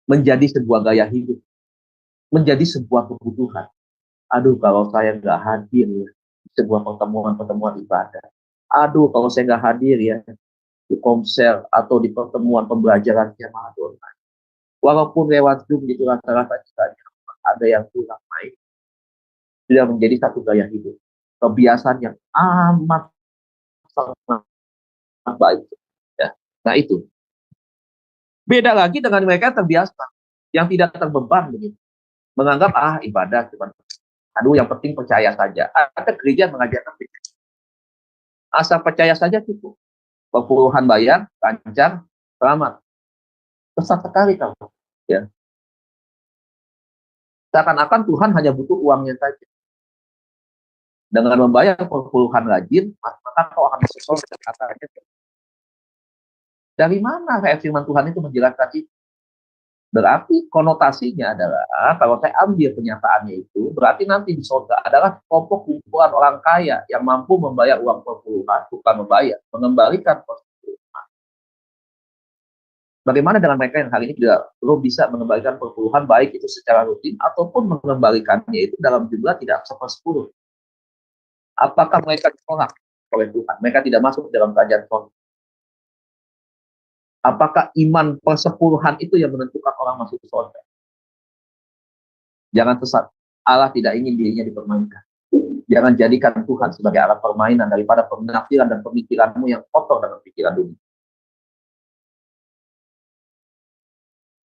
menjadi sebuah gaya hidup, menjadi sebuah kebutuhan. Aduh, kalau saya nggak hadir ya, di sebuah pertemuan-pertemuan ibadah, aduh, kalau saya nggak hadir ya di konser atau di pertemuan pembelajaran jemaat online, walaupun lewat Zoom gitu rata-rata ada yang kurang baik, sudah menjadi satu gaya hidup, kebiasaan yang amat sangat baik. Ya. Nah itu beda lagi dengan mereka terbiasa yang tidak terbeban begitu, menganggap ibadah cuma aduh yang penting percaya saja. Ada gereja mengajarkan asal percaya saja cukup, puluhan bayar, lancar, selamat. Besar sekali kamu. Ya. Seakan-akan Tuhan hanya butuh uangnya saja. Dengan membayar puluhan rajin, maka kau akan masuk surga, katanya. Dari mana kayak firman Tuhan itu menjelaskan itu? Berarti konotasinya adalah kalau saya ambil kenyataannya itu, berarti nanti di surga adalah kelompok kumpulan orang kaya yang mampu membayar uang perpuluhan, bukan membayar, mengembalikan perpuluhan. Bagaimana dengan mereka yang hari ini tidak belum bisa mengembalikan perpuluhan, baik itu secara rutin ataupun mengembalikannya itu dalam jumlah tidak sepersepuluh? Apakah mereka ditolak oleh Tuhan? Mereka tidak masuk dalam kerajaan surga. Apakah iman persepuluhan itu yang menentukan orang masuk ke surga? Jangan sesat. Allah tidak ingin dirinya dipermainkan. Jangan jadikan Tuhan sebagai alat permainan daripada penafsiran dan pemikiranmu yang kotor dengan pikiran dunia.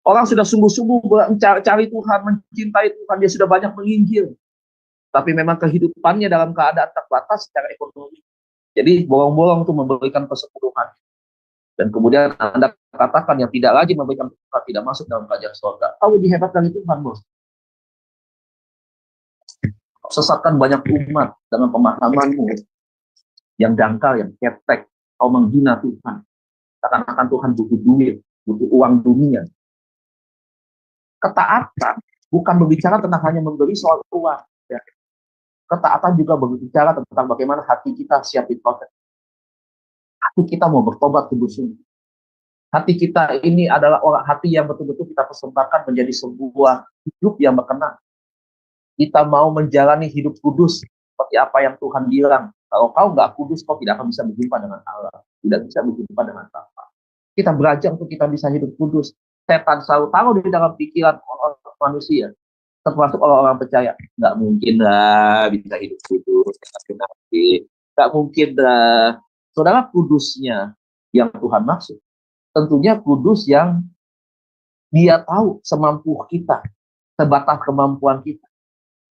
Orang sudah sungguh-sungguh mencari Tuhan, mencintai Tuhan, dia sudah banyak menginjil. Tapi memang kehidupannya dalam keadaan terbatas secara ekonomi. Jadi bolong-bolong itu memberikan persepuluhan. Dan kemudian Anda katakan yang tidak lagi memberikan persepuluhan tidak masuk dalam kerajaan surga. Kau lebih hebat dari Tuhan, bos. Sesatkan banyak umat dengan pemahamanmu yang dangkal, yang ketek. Kau menghina Tuhan. Katakan Tuhan butuh duit, butuh uang dunia. Ketaatan bukan berbicara tentang hanya memberi soal uang. Ya. Ketaatan juga berbicara tentang bagaimana hati kita siap diproses. Hati kita mau bertobat sungguh-sungguh. Hati kita ini adalah orang hati yang betul-betul kita persembahkan menjadi sebuah hidup yang berkenan. Kita mau menjalani hidup kudus seperti apa yang Tuhan bilang. Kalau kau nggak kudus, kau tidak akan bisa berjumpa dengan Allah. Tidak bisa berjumpa dengan Bapa. Kita belajar untuk kita bisa hidup kudus. Setan selalu taruh di dalam pikiran orang manusia, termasuk orang-orang percaya. Nggak mungkin lah bisa hidup kudus. Nggak mungkin lah. Saudara, kudusnya yang Tuhan maksud, tentunya kudus yang dia tahu semampu kita, sebatas kemampuan kita.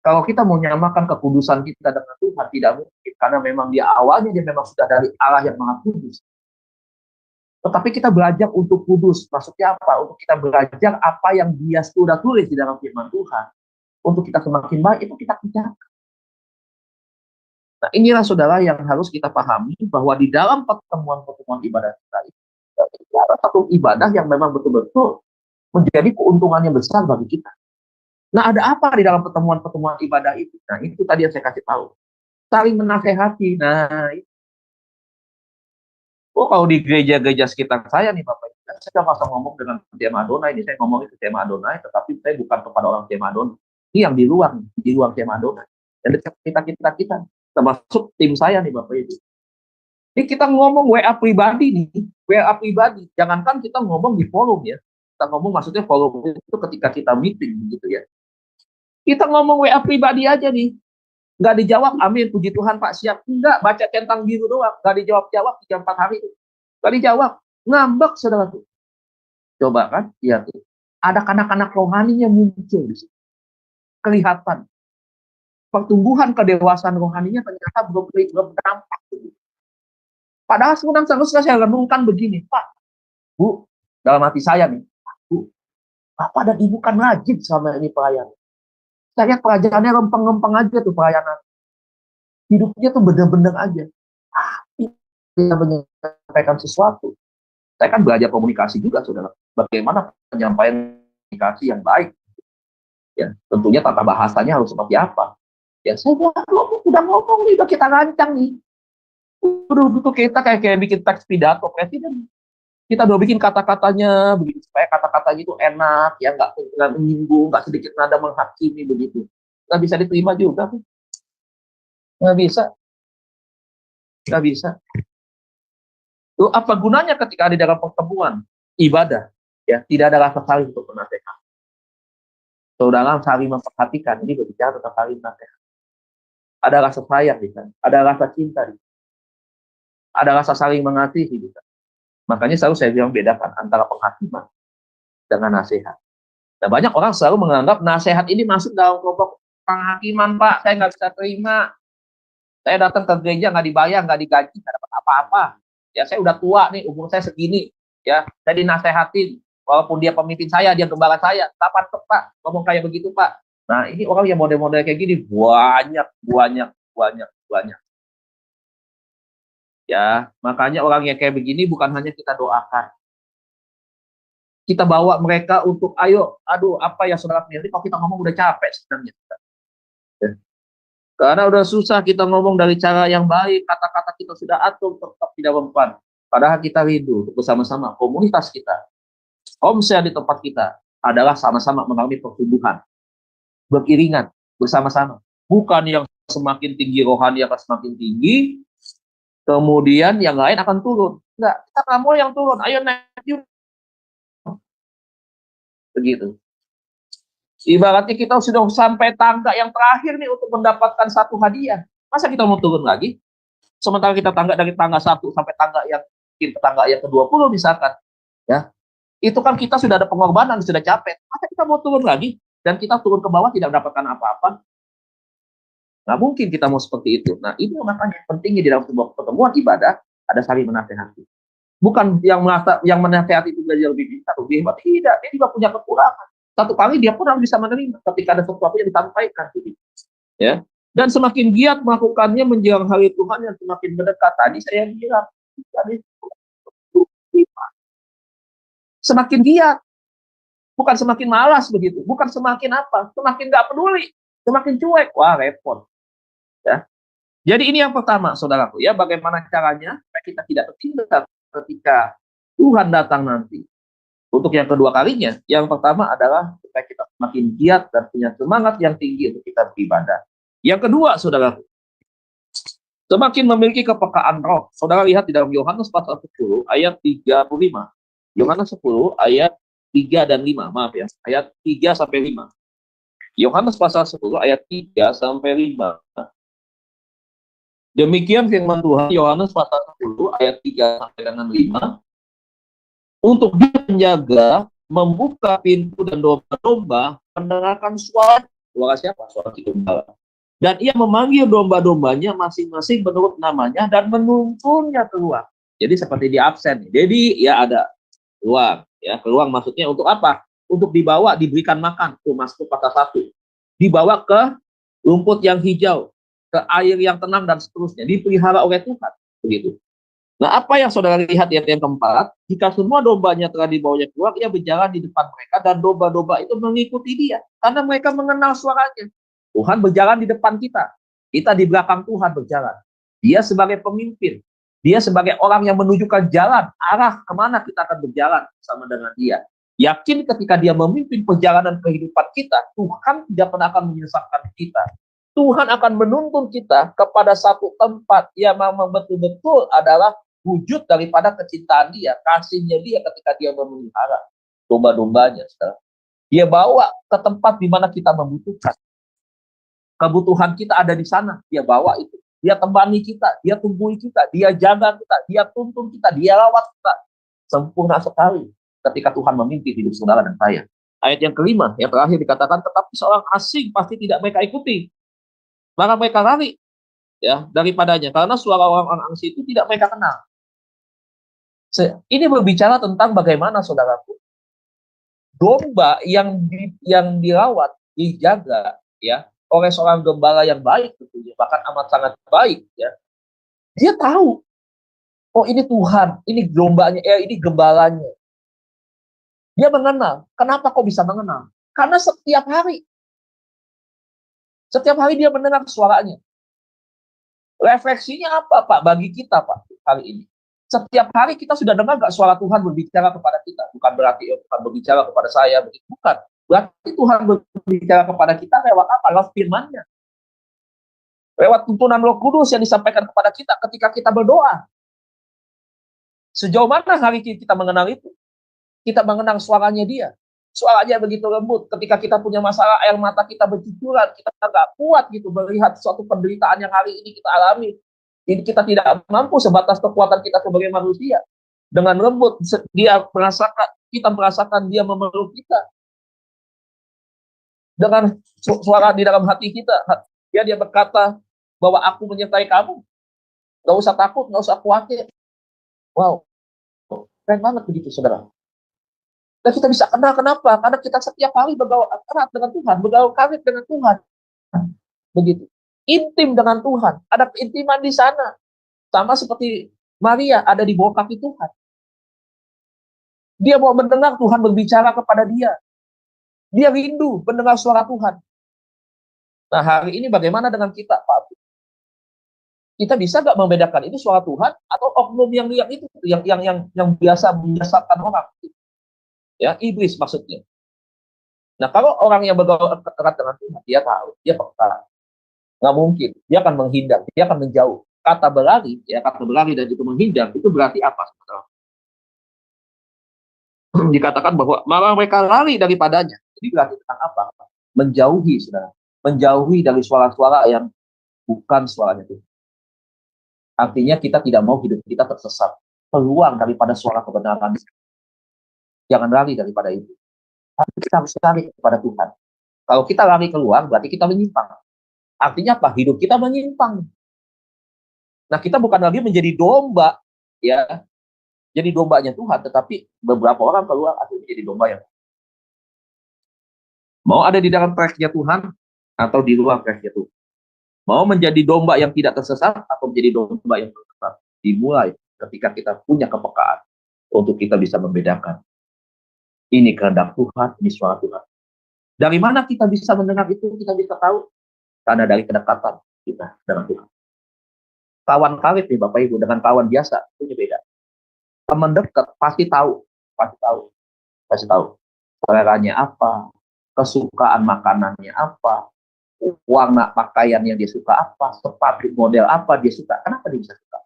Kalau kita mau menyamakan kekudusan kita dengan Tuhan, tidak mungkin. Karena memang dia awalnya dia memang sudah dari Allah yang maha kudus. Tetapi kita belajar untuk kudus. Maksudnya apa? Untuk kita belajar apa yang dia sudah tulis di dalam firman Tuhan. Untuk kita semakin baik, itu kita kerjakan. Nah, inilah saudara yang harus kita pahami bahwa di dalam pertemuan-pertemuan ibadah kita itu ada satu ibadah yang memang betul-betul menjadi keuntungannya besar bagi kita. Nah, ada apa di dalam pertemuan-pertemuan ibadah itu? Nah, itu tadi yang saya kasih tahu. Saling menasehati. Nah, Oh, kalau di gereja-gereja sekitar saya nih Bapak, saya masa ngomong dengan tema Adonai, ini saya ngomong itu tema Adonai, tetapi saya bukan kepada orang tema Adonai. Ini yang di luar tema Adonai. Dan dekat kita, termasuk tim saya nih Bapak Ibu. Ini kita ngomong WA pribadi nih, WA pribadi. Jangankan kita ngomong di forum ya. Kita ngomong maksudnya forum itu ketika kita meeting gitu ya. Kita ngomong WA pribadi aja nih. Nggak dijawab, amin, puji Tuhan Pak, siap. Enggak, baca centang biru doang. Nggak dijawab-jawab 3-4 hari. Nggak dijawab. Ngambek, saudara tuh. Coba kan, iya tuh. Ada kanak-kanak rohaninya muncul di situ. Kelihatan. Pertumbuhan kedewasaan rohaninya ternyata belum berdampak. Padahal sebenarnya saya renungkan begini, Pak, Bu, dalam hati saya nih, Bu, Bapak dan Ibu kan rajin sama ini pelayanan. Saya lihat pelajarannya lempeng-lempeng aja tuh pelayanan. Hidupnya tuh bener-bener aja. Tapi dia menyampaikan sesuatu. Saya kan belajar komunikasi juga, saudara. Bagaimana penyampaian komunikasi yang baik. Ya, tentunya tata bahasanya harus seperti apa. Ya, saya udah ngomong nih, udah kita rancang nih. Udah kita kayak bikin teks pidato presiden. Kita udah bikin kata-katanya begitu supaya kata-katanya itu enak, ya nggak menyinggung, nggak sedikit nada menghakimi begitu. Nggak bisa diterima juga, nggak bisa, nggak bisa. Tuh apa gunanya ketika di dalam pertemuan ibadah, ya tidak ada rasa saling untuk menasihat. Saudara saling memperhatikan, ini berbicara tentang saling menasihat. Ada rasa sayang di sana, ada rasa cinta di sana. Ada rasa saling mengasihi di sana. Makanya selalu saya bilang bedakan antara penghakiman dengan nasihat. Nah, banyak orang selalu menganggap nasihat ini masuk dalam kelompok penghakiman, Pak. Saya nggak bisa terima. Saya datang ke gereja nggak dibayar, nggak digaji, nggak dapat apa-apa. Ya saya udah tua nih, umur saya segini. Ya saya dinasehatin. Walaupun dia pemimpin saya, dia gembala saya. Kapan Pak ngomong kayak begitu, Pak? Nah ini orang yang model-model kayak gini banyak. Ya, makanya orang yang kayak begini bukan hanya kita doakan. Kita bawa mereka untuk, ayo, aduh, apa ya saudara pilih, kalau kita ngomong udah capek sebenarnya. Ya. Karena udah susah kita ngomong dari cara yang baik, kata-kata kita sudah atur, tetap tidak mempan. Padahal kita rindu untuk bersama-sama, komunitas kita, homestay di tempat kita, adalah sama-sama mengalami pertumbuhan. Beriringan, bersama-sama. Bukan yang semakin tinggi rohani akan semakin tinggi, kemudian yang lain akan turun. Enggak, kita nggak mau yang turun. Ayo naik yuk. Begitu. Ibaratnya kita sudah sampai tangga yang terakhir nih untuk mendapatkan satu hadiah. Masa kita mau turun lagi? Sementara kita tangga dari tangga 1 sampai tangga yang ke-20 misalkan. Ya. Itu kan kita sudah ada pengorbanan, sudah capek. Masa kita mau turun lagi? Dan kita turun ke bawah tidak mendapatkan apa-apa? Nggak mungkin kita mau seperti itu. Nah, ini makanya pentingnya di dalam sebuah pertemuan ibadah ada saling menasehati. Bukan yang menasehati itu belajar lebih bisa, lebih hebat. Tidak, dia juga punya kekurangan. Satu kali dia pun harus bisa menerima ketika ada sesuatu yang disampaikan. Ya. Dan semakin giat melakukannya menjelang hari Tuhan yang semakin mendekat. Tadi saya bilang, semakin giat. Bukan semakin malas begitu. Bukan semakin apa. Semakin nggak peduli. Semakin cuek. Wah, repot. Ya. Jadi ini yang pertama, saudaraku, ya, bagaimana caranya supaya kita tidak tertinggal ketika Tuhan datang nanti. Untuk yang kedua kalinya, yang pertama adalah supaya kita semakin giat dan punya semangat yang tinggi untuk kita beribadah. Yang kedua, saudaraku, semakin memiliki kepekaan roh. Saudara lihat di dalam Yohanes pasal 10 ayat 35. Yohanes 10 ayat 3 dan 5, maaf ya, ayat 3 sampai 5. Yohanes pasal 10 ayat 3 sampai 5. Demikian firman Tuhan, Yohanes pasal 10 ayat 3 sampai dengan 5. Untuk dia menjaga, membuka pintu dan domba-domba mendengarkan suara siapa? Suara si gembala. Dan ia memanggil domba-dombanya masing-masing menurut namanya dan menuntunnya keluar. Jadi seperti di absen. Jadi ya ada keluar. Ya, keluar maksudnya untuk apa? Untuk dibawa, diberikan makan. Itu masuk pasal 1. Dibawa ke rumput yang hijau, ke air yang tenang dan seterusnya, dipelihara oleh Tuhan, begitu. Nah, apa yang saudara lihat di ayat yang keempat, jika semua dombanya telah dibawanya keluar, ia berjalan di depan mereka dan domba-domba itu mengikuti dia, karena mereka mengenal suaranya. Tuhan berjalan di depan kita, kita di belakang Tuhan berjalan. Dia sebagai pemimpin, Dia sebagai orang yang menunjukkan jalan, arah kemana kita akan berjalan bersama dengan dia. Yakin ketika dia memimpin perjalanan kehidupan kita, Tuhan tidak pernah akan menyesatkan kita. Tuhan akan menuntun kita kepada satu tempat yang memang betul-betul adalah wujud daripada kecintaan dia, kasihnya dia ketika dia memelihara domba-dombanya. Dia bawa ke tempat di mana kita membutuhkan. Kebutuhan kita ada di sana, dia bawa itu. Dia temani kita, dia tumbuhi kita, dia jaga kita, dia tuntun kita, dia rawat kita. Sempurna sekali ketika Tuhan memimpin hidup saudara dan saya. Ayat yang kelima, yang terakhir dikatakan, tetapi seorang asing pasti tidak mereka ikuti. Maka mereka lari ya daripadanya, karena suara orang-orang asing itu tidak mereka kenal. Ini berbicara tentang bagaimana saudaraku, domba yang dirawat, dijaga ya oleh seorang gembala yang baik tentunya, bahkan amat sangat baik ya. Dia tahu, oh ini Tuhan, ini dombanya, ini gembalanya. Dia mengenal. Kenapa kok bisa mengenal? Karena setiap hari dia mendengar suaranya. Refleksinya apa Pak bagi kita Pak hari ini? Setiap hari kita sudah dengar nggak suara Tuhan berbicara kepada kita? Bukan berarti Tuhan berbicara kepada saya, bukan. Berarti Tuhan berbicara kepada kita lewat apa? Lewat firman-Nya. Lewat tuntunan Roh Kudus yang disampaikan kepada kita ketika kita berdoa. Sejauh mana hari kita mengenal itu? Kita mengenal suaranya dia. Suaranya begitu lembut. Ketika kita punya masalah, air mata kita bercucuran, kita nggak kuat gitu melihat suatu penderitaan yang hari ini kita alami. Jadi kita tidak mampu sebatas kekuatan kita sebagai manusia. Dengan lembut, kita merasakan dia memeluk kita. Dengan suara di dalam hati kita, dia berkata bahwa aku menyertai kamu. Gak usah takut, gak usah khawatir. Wow, keren banget begitu saudara. Dan kita bisa kenal kenapa? Karena kita setiap hari bergaul erat dengan Tuhan, bergaul karib dengan Tuhan. Begitu. Intim dengan Tuhan. Ada keintiman di sana. Sama seperti Maria ada di bawah kaki Tuhan. Dia mau mendengar Tuhan berbicara kepada dia. Dia rindu mendengar suara Tuhan. Nah hari ini bagaimana dengan kita Pak? Kita bisa nggak membedakan ini suara Tuhan atau oknum yang lihat itu, yang biasa menyesatkan orang? Ya, iblis maksudnya. Nah, kalau orang yang bergaul erat dengan Tuhan, dia tahu, dia peka. Nggak mungkin, dia akan menghindar, dia akan menjauh. Kata berlari dan itu menghindar, itu berarti apa? Dikatakan bahwa malah mereka lari daripadanya. Jadi berarti tentang apa? Menjauhi, saudara. Menjauhi dari suara-suara yang bukan suaranya Tuhan. Artinya kita tidak mau hidup kita tersesat. Peluang daripada suara kebenaran. Jangan lari daripada itu. Tapi kita harus lari kepada Tuhan. Kalau kita lari keluar, berarti kita menyimpang. Artinya apa? Hidup kita menyimpang. Nah, kita bukan lagi menjadi domba, ya. Jadi dombanya Tuhan, tetapi beberapa orang keluar atau menjadi domba yang mau ada di dalam tracknya Tuhan atau di luar tracknya Tuhan. Mau menjadi domba yang tidak tersesat atau menjadi domba yang tersesat. Dimulai ketika kita punya kepekaan untuk kita bisa membedakan. Ini kehendak Tuhan, ini suara Tuhan. Dari mana kita bisa mendengar itu? Kita bisa tahu karena dari kedekatan kita dengan Tuhan. Kawan karib nih Bapak Ibu dengan kawan biasa itu beda. Teman dekat pasti tahu. Seleranya apa, kesukaan makanannya apa, warna pakaian yang dia suka apa, sepatu model apa dia suka. Kenapa dia bisa suka?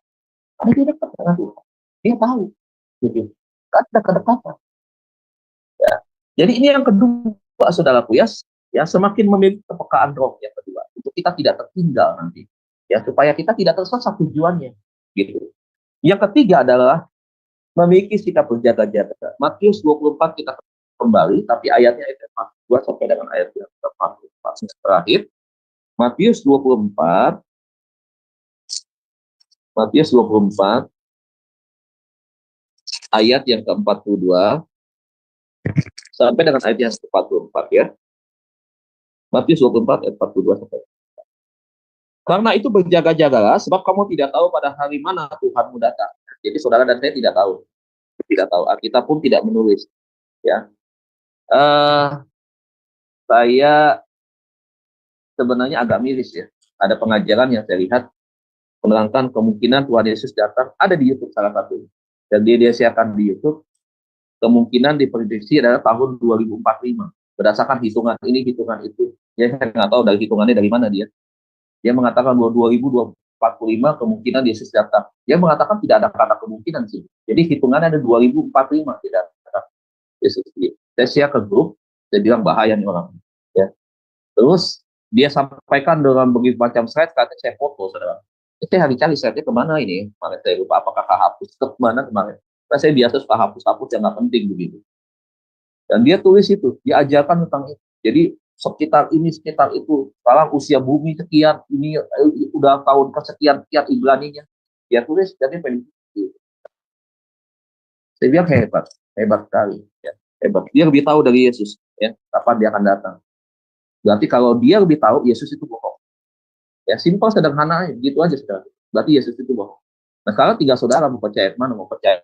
Karena dia dekat dengan Tuhan. Dia tahu. Gitu. Kan ada kedekatan. Ya. Jadi ini yang kedua, saudaraku ya, semakin memiliki kepekaan roh yang kedua, untuk kita tidak tertinggal nanti, ya supaya kita tidak tersesat tujuannya, gitu. Yang ketiga adalah memiliki sikap berjaga-jaga. Matius 24 kita kembali, tapi ayatnya ayat 42 sampai dengan ayat 44 terakhir. Matius 24 ayat yang ke-42 sampai dengan ayat yang ke-44 ya. Matius 24 ayat 42 sampai. Karena itu berjaga-jagalah, sebab kamu tidak tahu pada hari mana Tuhanmu datang. Jadi saudara dan saya tidak tahu. Kita pun tidak menulis. Ya, saya sebenarnya agak miris ya. Ada pengajaran yang saya lihat menerangkan kemungkinan Tuhan Yesus datang ada di YouTube salah satu. Dan dia siarkan di YouTube, kemungkinan diprediksi adalah tahun 2045. Berdasarkan hitungan ini, hitungan itu. Ya, saya nggak tahu dari hitungannya dari mana dia. Dia mengatakan bahwa 2045 kemungkinan Yesus datang. Dia mengatakan tidak ada kata kemungkinan sih. Jadi hitungannya ada 2045 tidak datang Yesus. Saya share ke grup, saya bilang bahaya nih orang. Ya. Terus dia sampaikan dengan begitu macam slide, katanya saya foto, saudara. Saya hari cari slide-nya kemana ini? Kemarin saya lupa apakah hapus kemana kemarin. Nah, saya biasa suka hapus-hapus yang nggak penting begitu. Dan dia tulis itu, dia ajarkan tentang itu. Jadi sekitar ini, sekitar itu. Sekarang usia bumi sekian, ini udah tahun kesekian Ibraninya. Dia tulis, jadi prediksi. Saya bilang hebat sekali. Ya. Hebat. Dia lebih tahu dari Yesus, ya, kapan dia akan datang. Berarti kalau dia lebih tahu, Yesus itu bohong. Ya, simpel, sederhana, gitu aja saudara. Berarti Yesus itu bohong. Nah, sekarang tinggal saudara mau percaya mana, mau percaya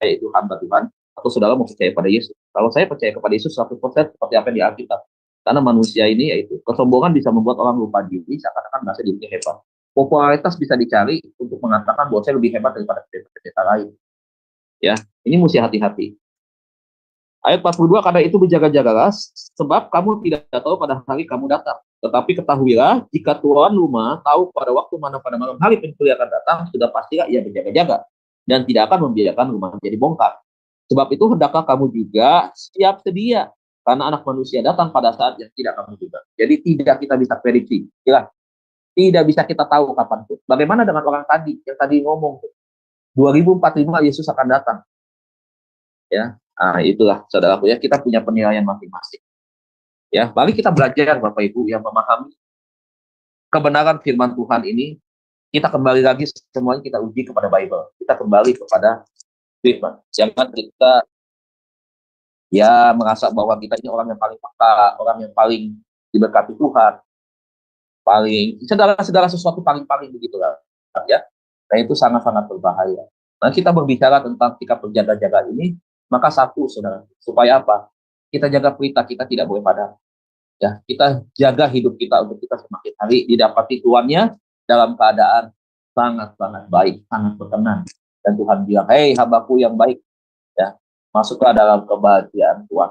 itu hamba Tuhan, atau saudara mau percaya pada Yesus. Kalau saya percaya kepada Yesus 100% seperti apa yang di Alkitab. Karena manusia ini yaitu kesombongan bisa membuat orang lupa diri, seakan-akan merasa dirinya hebat. Popularitas bisa dicari untuk mengatakan bahwa saya lebih hebat daripada pendeta lain. Ya, ini mesti hati-hati. Ayat 42, karena itu berjaga-jagalah, sebab kamu tidak tahu pada hari kamu datang. Tetapi ketahuilah, jika tuan rumah tahu pada waktu mana pada malam hari pencuri akan datang, sudah pastilah ia berjaga-jaga. Dan tidak akan membiarkan rumah menjadi bongkar. Sebab itu hendaklah kamu juga siap sedia. Karena anak manusia datang pada saat yang tidak kamu duga. Jadi tidak kita bisa prediksi. Ya, tidak bisa kita tahu kapan itu. Bagaimana dengan orang tadi, yang tadi ngomong, 2045 Yesus akan datang. Ya, nah, itulah saudaraku ya, kita punya penilaian masing-masing. Ya, mari kita belajar Bapak Ibu yang memahami kebenaran firman Tuhan ini. Kita kembali lagi semuanya kita uji kepada Bible. Kita kembali kepada firman. Jangan kita ya merasa bahwa kita ini orang yang paling peka, orang yang paling diberkati Tuhan, paling segala sesuatu paling begitulah, ya. Nah, itu sangat-sangat berbahaya. Nah, kita berbicara tentang sikap berjaga-jaga ini, maka satu, saudara, supaya apa? Kita jaga perintah, kita tidak boleh padam. Ya, kita jaga hidup kita untuk kita semakin hari didapati tuannya dalam keadaan sangat-sangat baik, sangat berkenan. Dan Tuhan bilang, hei hambaku yang baik, ya, masuklah dalam kebahagiaan Tuhan.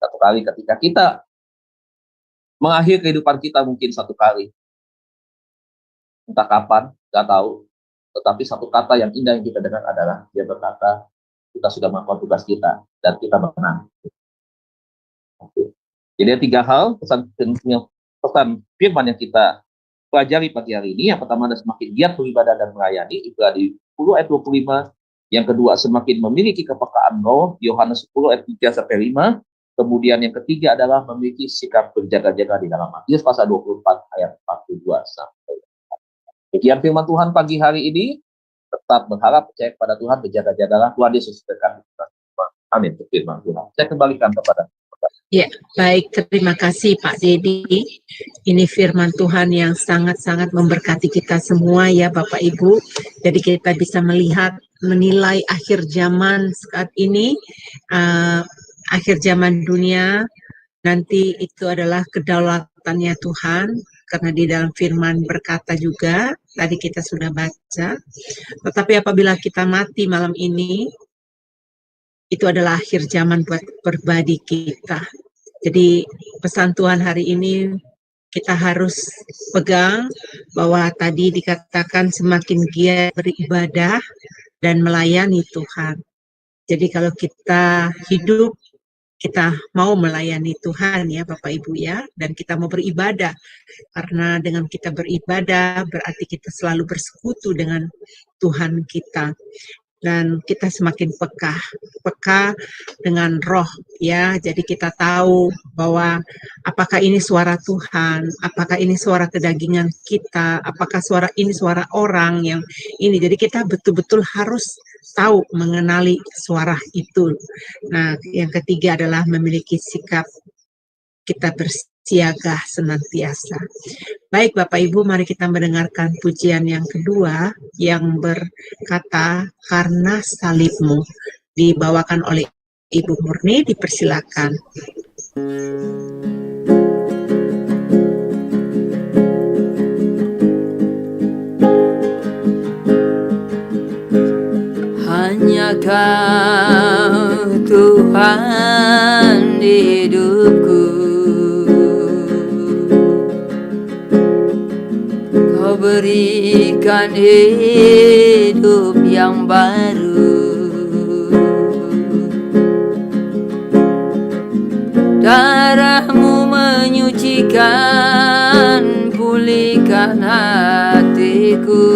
Satu kali ketika kita mengakhiri kehidupan kita mungkin satu kali, entah kapan, nggak tahu. Tetapi satu kata yang indah yang kita dengar adalah dia berkata, kita sudah melakukan tugas kita dan kita menang. Jadi ada tiga hal pesan firman yang kita pelajari pagi hari ini. Yang pertama adalah semakin giat beribadah dan melayani, Ibrani di 10 ayat 25. Yang kedua, semakin memiliki kepekaan roh, Yohanes 10 ayat 3 sampai 5. Kemudian yang ketiga adalah memiliki sikap berjaga-jaga di dalam Matius pasal 24 ayat 42 sampai 4. Demikian firman Tuhan pagi hari ini. Tetap berharap percaya kepada Tuhan, berjaga-jagalah. Tuhan Yesus berkati kita semua. Amin. Firman Tuhan. Saya kembalikan kepada Ya, baik. Terima kasih Pak Dedi. Ini firman Tuhan yang sangat-sangat memberkati kita semua ya Bapak Ibu. Jadi kita bisa melihat, menilai akhir zaman saat ini, akhir zaman dunia, nanti itu adalah kedaulatannya Tuhan. Karena di dalam firman berkata juga, tadi kita sudah baca, tetapi apabila kita mati malam ini, itu adalah akhir zaman buat pribadi kita. Jadi pesan Tuhan hari ini kita harus pegang bahwa tadi dikatakan semakin giat beribadah dan melayani Tuhan. Jadi kalau kita hidup, kita mau melayani Tuhan ya Bapak Ibu ya, dan kita mau beribadah. Karena dengan kita beribadah berarti kita selalu bersekutu dengan Tuhan kita. Dan kita semakin peka dengan roh ya. Jadi kita tahu bahwa apakah ini suara Tuhan, apakah ini suara kedagingan kita, apakah ini suara orang yang ini. Jadi kita betul-betul harus tahu mengenali suara itu. Nah, yang ketiga adalah memiliki sikap kita bersiaga senantiasa. Baik Bapak Ibu, mari kita mendengarkan pujian yang kedua yang berkata, karena salibmu, dibawakan oleh Ibu Murni, dipersilakan. Engkau Tuhan di hidupku, Kau berikan hidup yang baru. Darah-Mu menyucikan, pulihkan hatiku.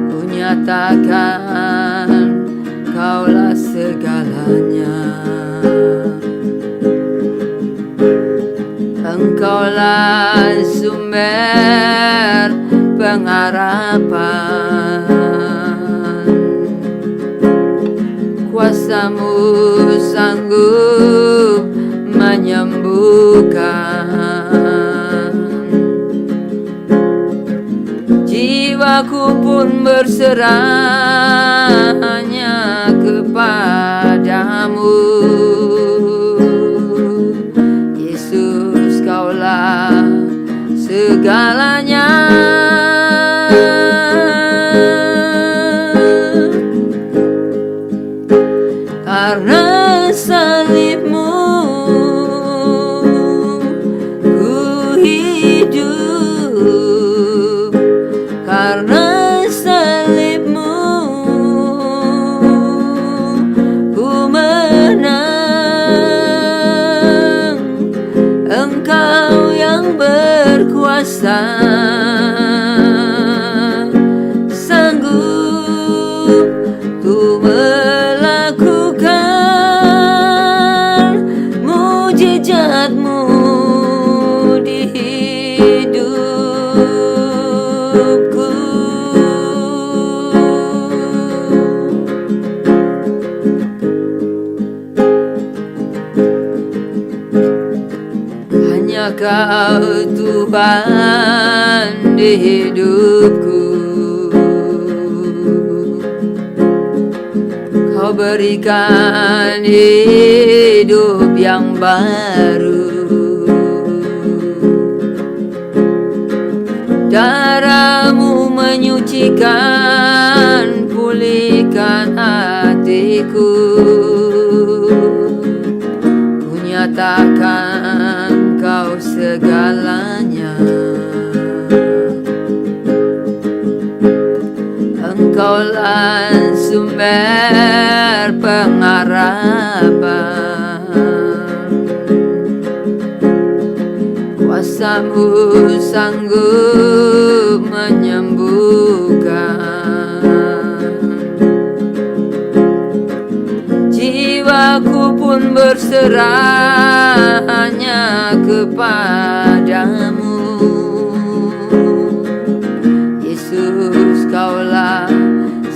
Ku nyatakan Kaulah segalanya. Engkaulah sumber pengharapan, kuasa-Mu sanggup menyembuhkan. Jiwaku pun berserah hanya kepadamu. Yesus, Kaulah segalanya. Karena salib-Mu ku hidup, karena salib-Mu ku menang. Engkau yang berkuasa, sanggup ku melakukan mujizat-Mu di hidupku. Hanya Kau Tuhan di hidupku, Kau berikan hidup yang baru. Darah-Mu menyucikan, pulihkan hatiku. Ku nyatakan Kau segalanya. Engkaulah sumber pengharapan, kuasa-Mu sanggup menyembuhkan. Jiwaku pun berserah hanya kepadamu. Yesus, Kaulah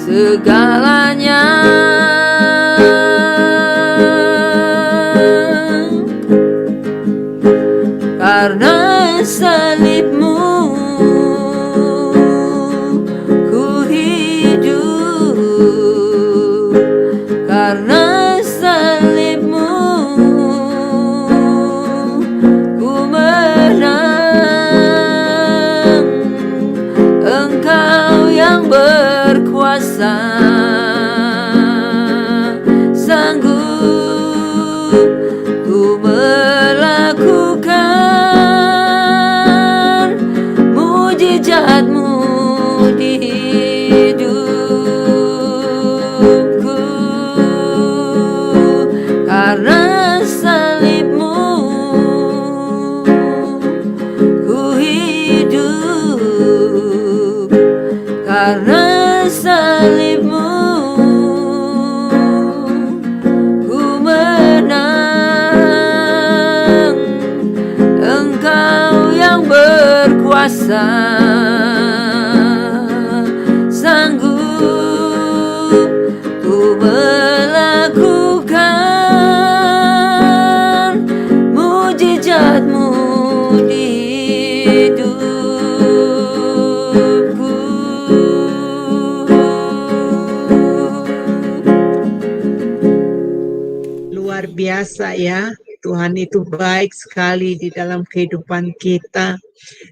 segalanya. Karena salib-Mu ku hidup, karena salib-Mu ku menang. Engkau yang berkuasa, sanggup ku melakukan mujizat-Mu di hidupku. Karena salib-Mu ku hidup, karena salib-Mu ku menang. Engkau yang berkuasa, sanggup ku melakukan mujizat-Mu di hidupku. Luar biasa ya. Tuhan itu baik sekali di dalam kehidupan kita.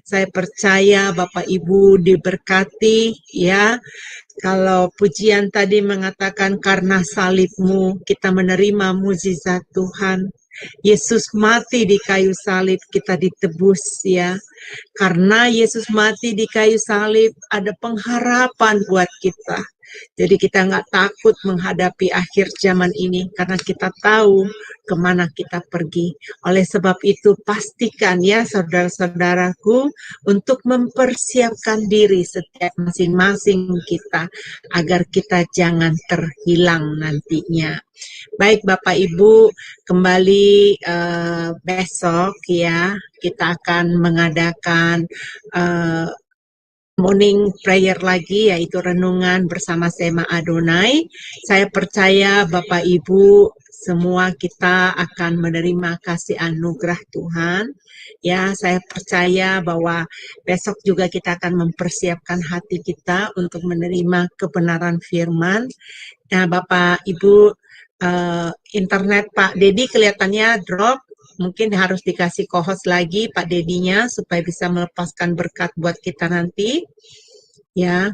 Saya percaya Bapak Ibu diberkati ya. Kalau pujian tadi mengatakan karena salibmu kita menerima mukjizat Tuhan. Yesus mati di kayu salib, kita ditebus ya. Karena Yesus mati di kayu salib, ada pengharapan buat kita. Jadi kita nggak takut menghadapi akhir zaman ini, karena kita tahu kemana kita pergi. Oleh sebab itu pastikan ya saudara-saudaraku, untuk mempersiapkan diri setiap masing-masing kita, agar kita jangan terhilang nantinya. Baik Bapak Ibu, kembali besok ya, kita akan mengadakan morning prayer lagi, yaitu renungan bersama Sema Adonai. Saya percaya Bapak Ibu semua kita akan menerima kasih anugerah Tuhan. Ya, saya percaya bahwa besok juga kita akan mempersiapkan hati kita untuk menerima kebenaran firman. Nah, Bapak Ibu, internet Pak Dedi kelihatannya drop. Mungkin harus dikasih co-host lagi Pak Dedinya supaya bisa melepaskan berkat buat kita nanti. Ya,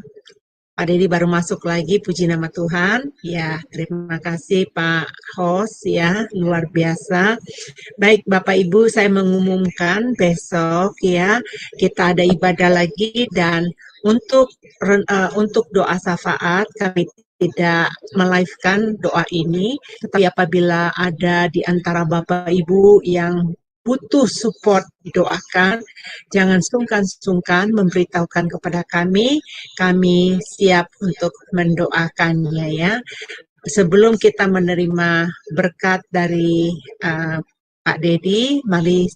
Pak Dedi baru masuk lagi, puji nama Tuhan. Ya, terima kasih Pak host ya, luar biasa. Baik Bapak Ibu, saya mengumumkan besok ya, kita ada ibadah lagi, dan untuk doa syafaat kami tidak melive-kan doa ini, tetapi apabila ada di antara Bapak Ibu yang butuh support didoakan, jangan sungkan-sungkan memberitahukan kepada kami siap untuk mendoakannya ya. Sebelum kita menerima berkat dari Pak Dedi, mari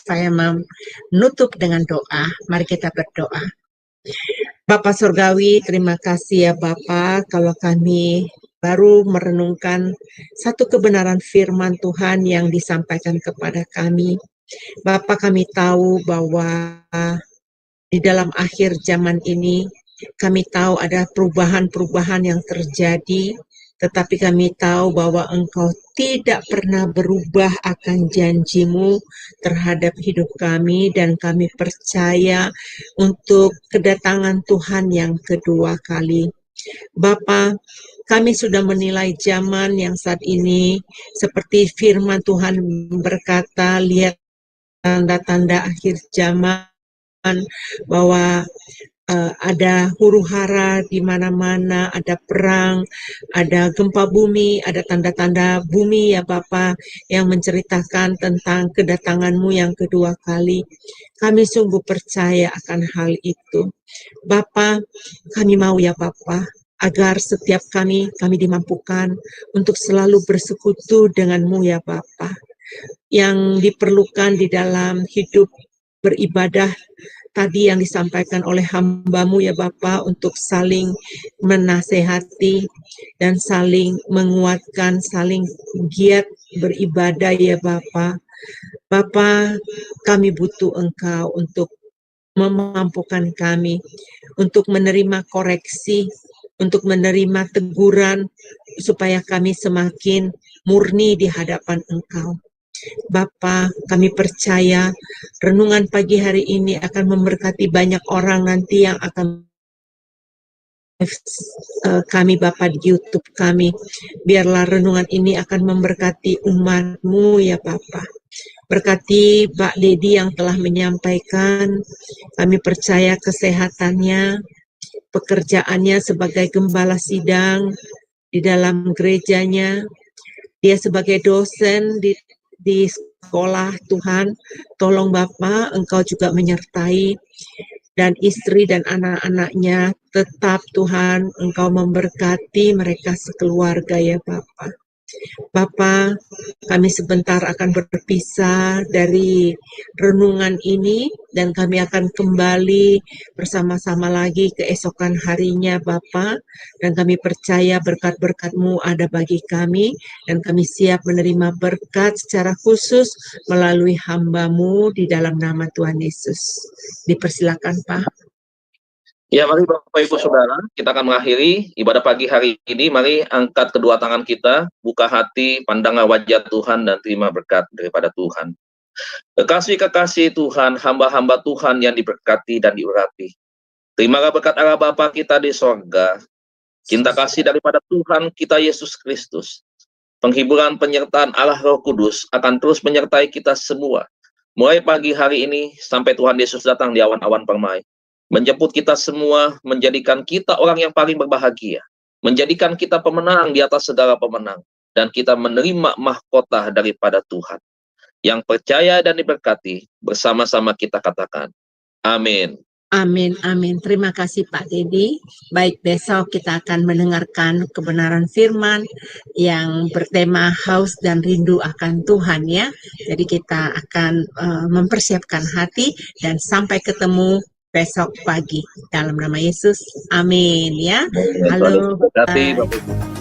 saya menutup dengan doa. Mari kita berdoa. Bapak Surgawi, terima kasih ya Bapak, kalau kami baru merenungkan satu kebenaran firman Tuhan yang disampaikan kepada kami. Bapak, kami tahu bahwa di dalam akhir zaman ini, kami tahu ada perubahan-perubahan yang terjadi, tetapi kami tahu bahwa Engkau tidak pernah berubah akan janjimu terhadap hidup kami, dan kami percaya untuk kedatangan Tuhan yang kedua kali. Bapa, kami sudah menilai zaman yang saat ini, seperti firman Tuhan berkata, lihat tanda-tanda akhir zaman, bahwa ada huru-hara di mana-mana, ada perang, ada gempa bumi, ada tanda-tanda bumi ya Bapa yang menceritakan tentang kedatanganmu yang kedua kali. Kami sungguh percaya akan hal itu. Bapa, kami mau ya Bapa, agar setiap kami dimampukan untuk selalu bersekutu denganmu ya Bapa. Yang diperlukan di dalam hidup beribadah tadi yang disampaikan oleh hamba-Mu ya Bapa, untuk saling menasehati dan saling menguatkan, saling giat beribadah ya Bapa. Bapa, kami butuh Engkau untuk memampukan kami untuk menerima koreksi, untuk menerima teguran, supaya kami semakin murni di hadapan Engkau. Bapa, kami percaya renungan pagi hari ini akan memberkati banyak orang nanti yang akan kami Bapa di YouTube kami. Biarlah renungan ini akan memberkati umat-Mu ya Bapa. Berkati Pak Dedi yang telah menyampaikan, kami percaya kesehatannya, pekerjaannya sebagai gembala sidang di dalam gerejanya, dia sebagai dosen di sekolah. Tuhan, tolong Bapa, Engkau juga menyertai, dan istri dan anak-anaknya tetap Tuhan, Engkau memberkati mereka sekeluarga ya Bapa. Bapa, kami sebentar akan berpisah dari renungan ini, dan kami akan kembali bersama-sama lagi keesokan harinya Bapa, dan kami percaya berkat-berkat-Mu ada bagi kami, dan kami siap menerima berkat secara khusus melalui hamba-Mu di dalam nama Tuhan Yesus. Dipersilakan Pak. Ya, mari Bapak Ibu Saudara, kita akan mengakhiri ibadah pagi hari ini. Mari angkat kedua tangan kita, buka hati, pandanglah wajah Tuhan dan terima berkat daripada Tuhan. Kekasih-kekasih Tuhan, hamba-hamba Tuhan yang diberkati dan diurapi. Terimalah berkat Allah Bapa kita di sorga, cinta kasih daripada Tuhan kita Yesus Kristus, penghiburan penyertaan Allah Roh Kudus akan terus menyertai kita semua, mulai pagi hari ini sampai Tuhan Yesus datang di awan-awan permai, menjemput kita semua, menjadikan kita orang yang paling berbahagia, menjadikan kita pemenang di atas segala pemenang, dan kita menerima mahkota daripada Tuhan. Yang percaya dan diberkati, bersama-sama kita katakan, amin. Amin, amin. Terima kasih Pak Dedi. Baik, besok kita akan mendengarkan kebenaran firman yang bertema haus dan rindu akan Tuhan ya. Jadi kita akan mempersiapkan hati dan sampai ketemu besok pagi dalam nama Yesus. Amin ya. Halo. Terima kasih, Bye. Bapak Ibu.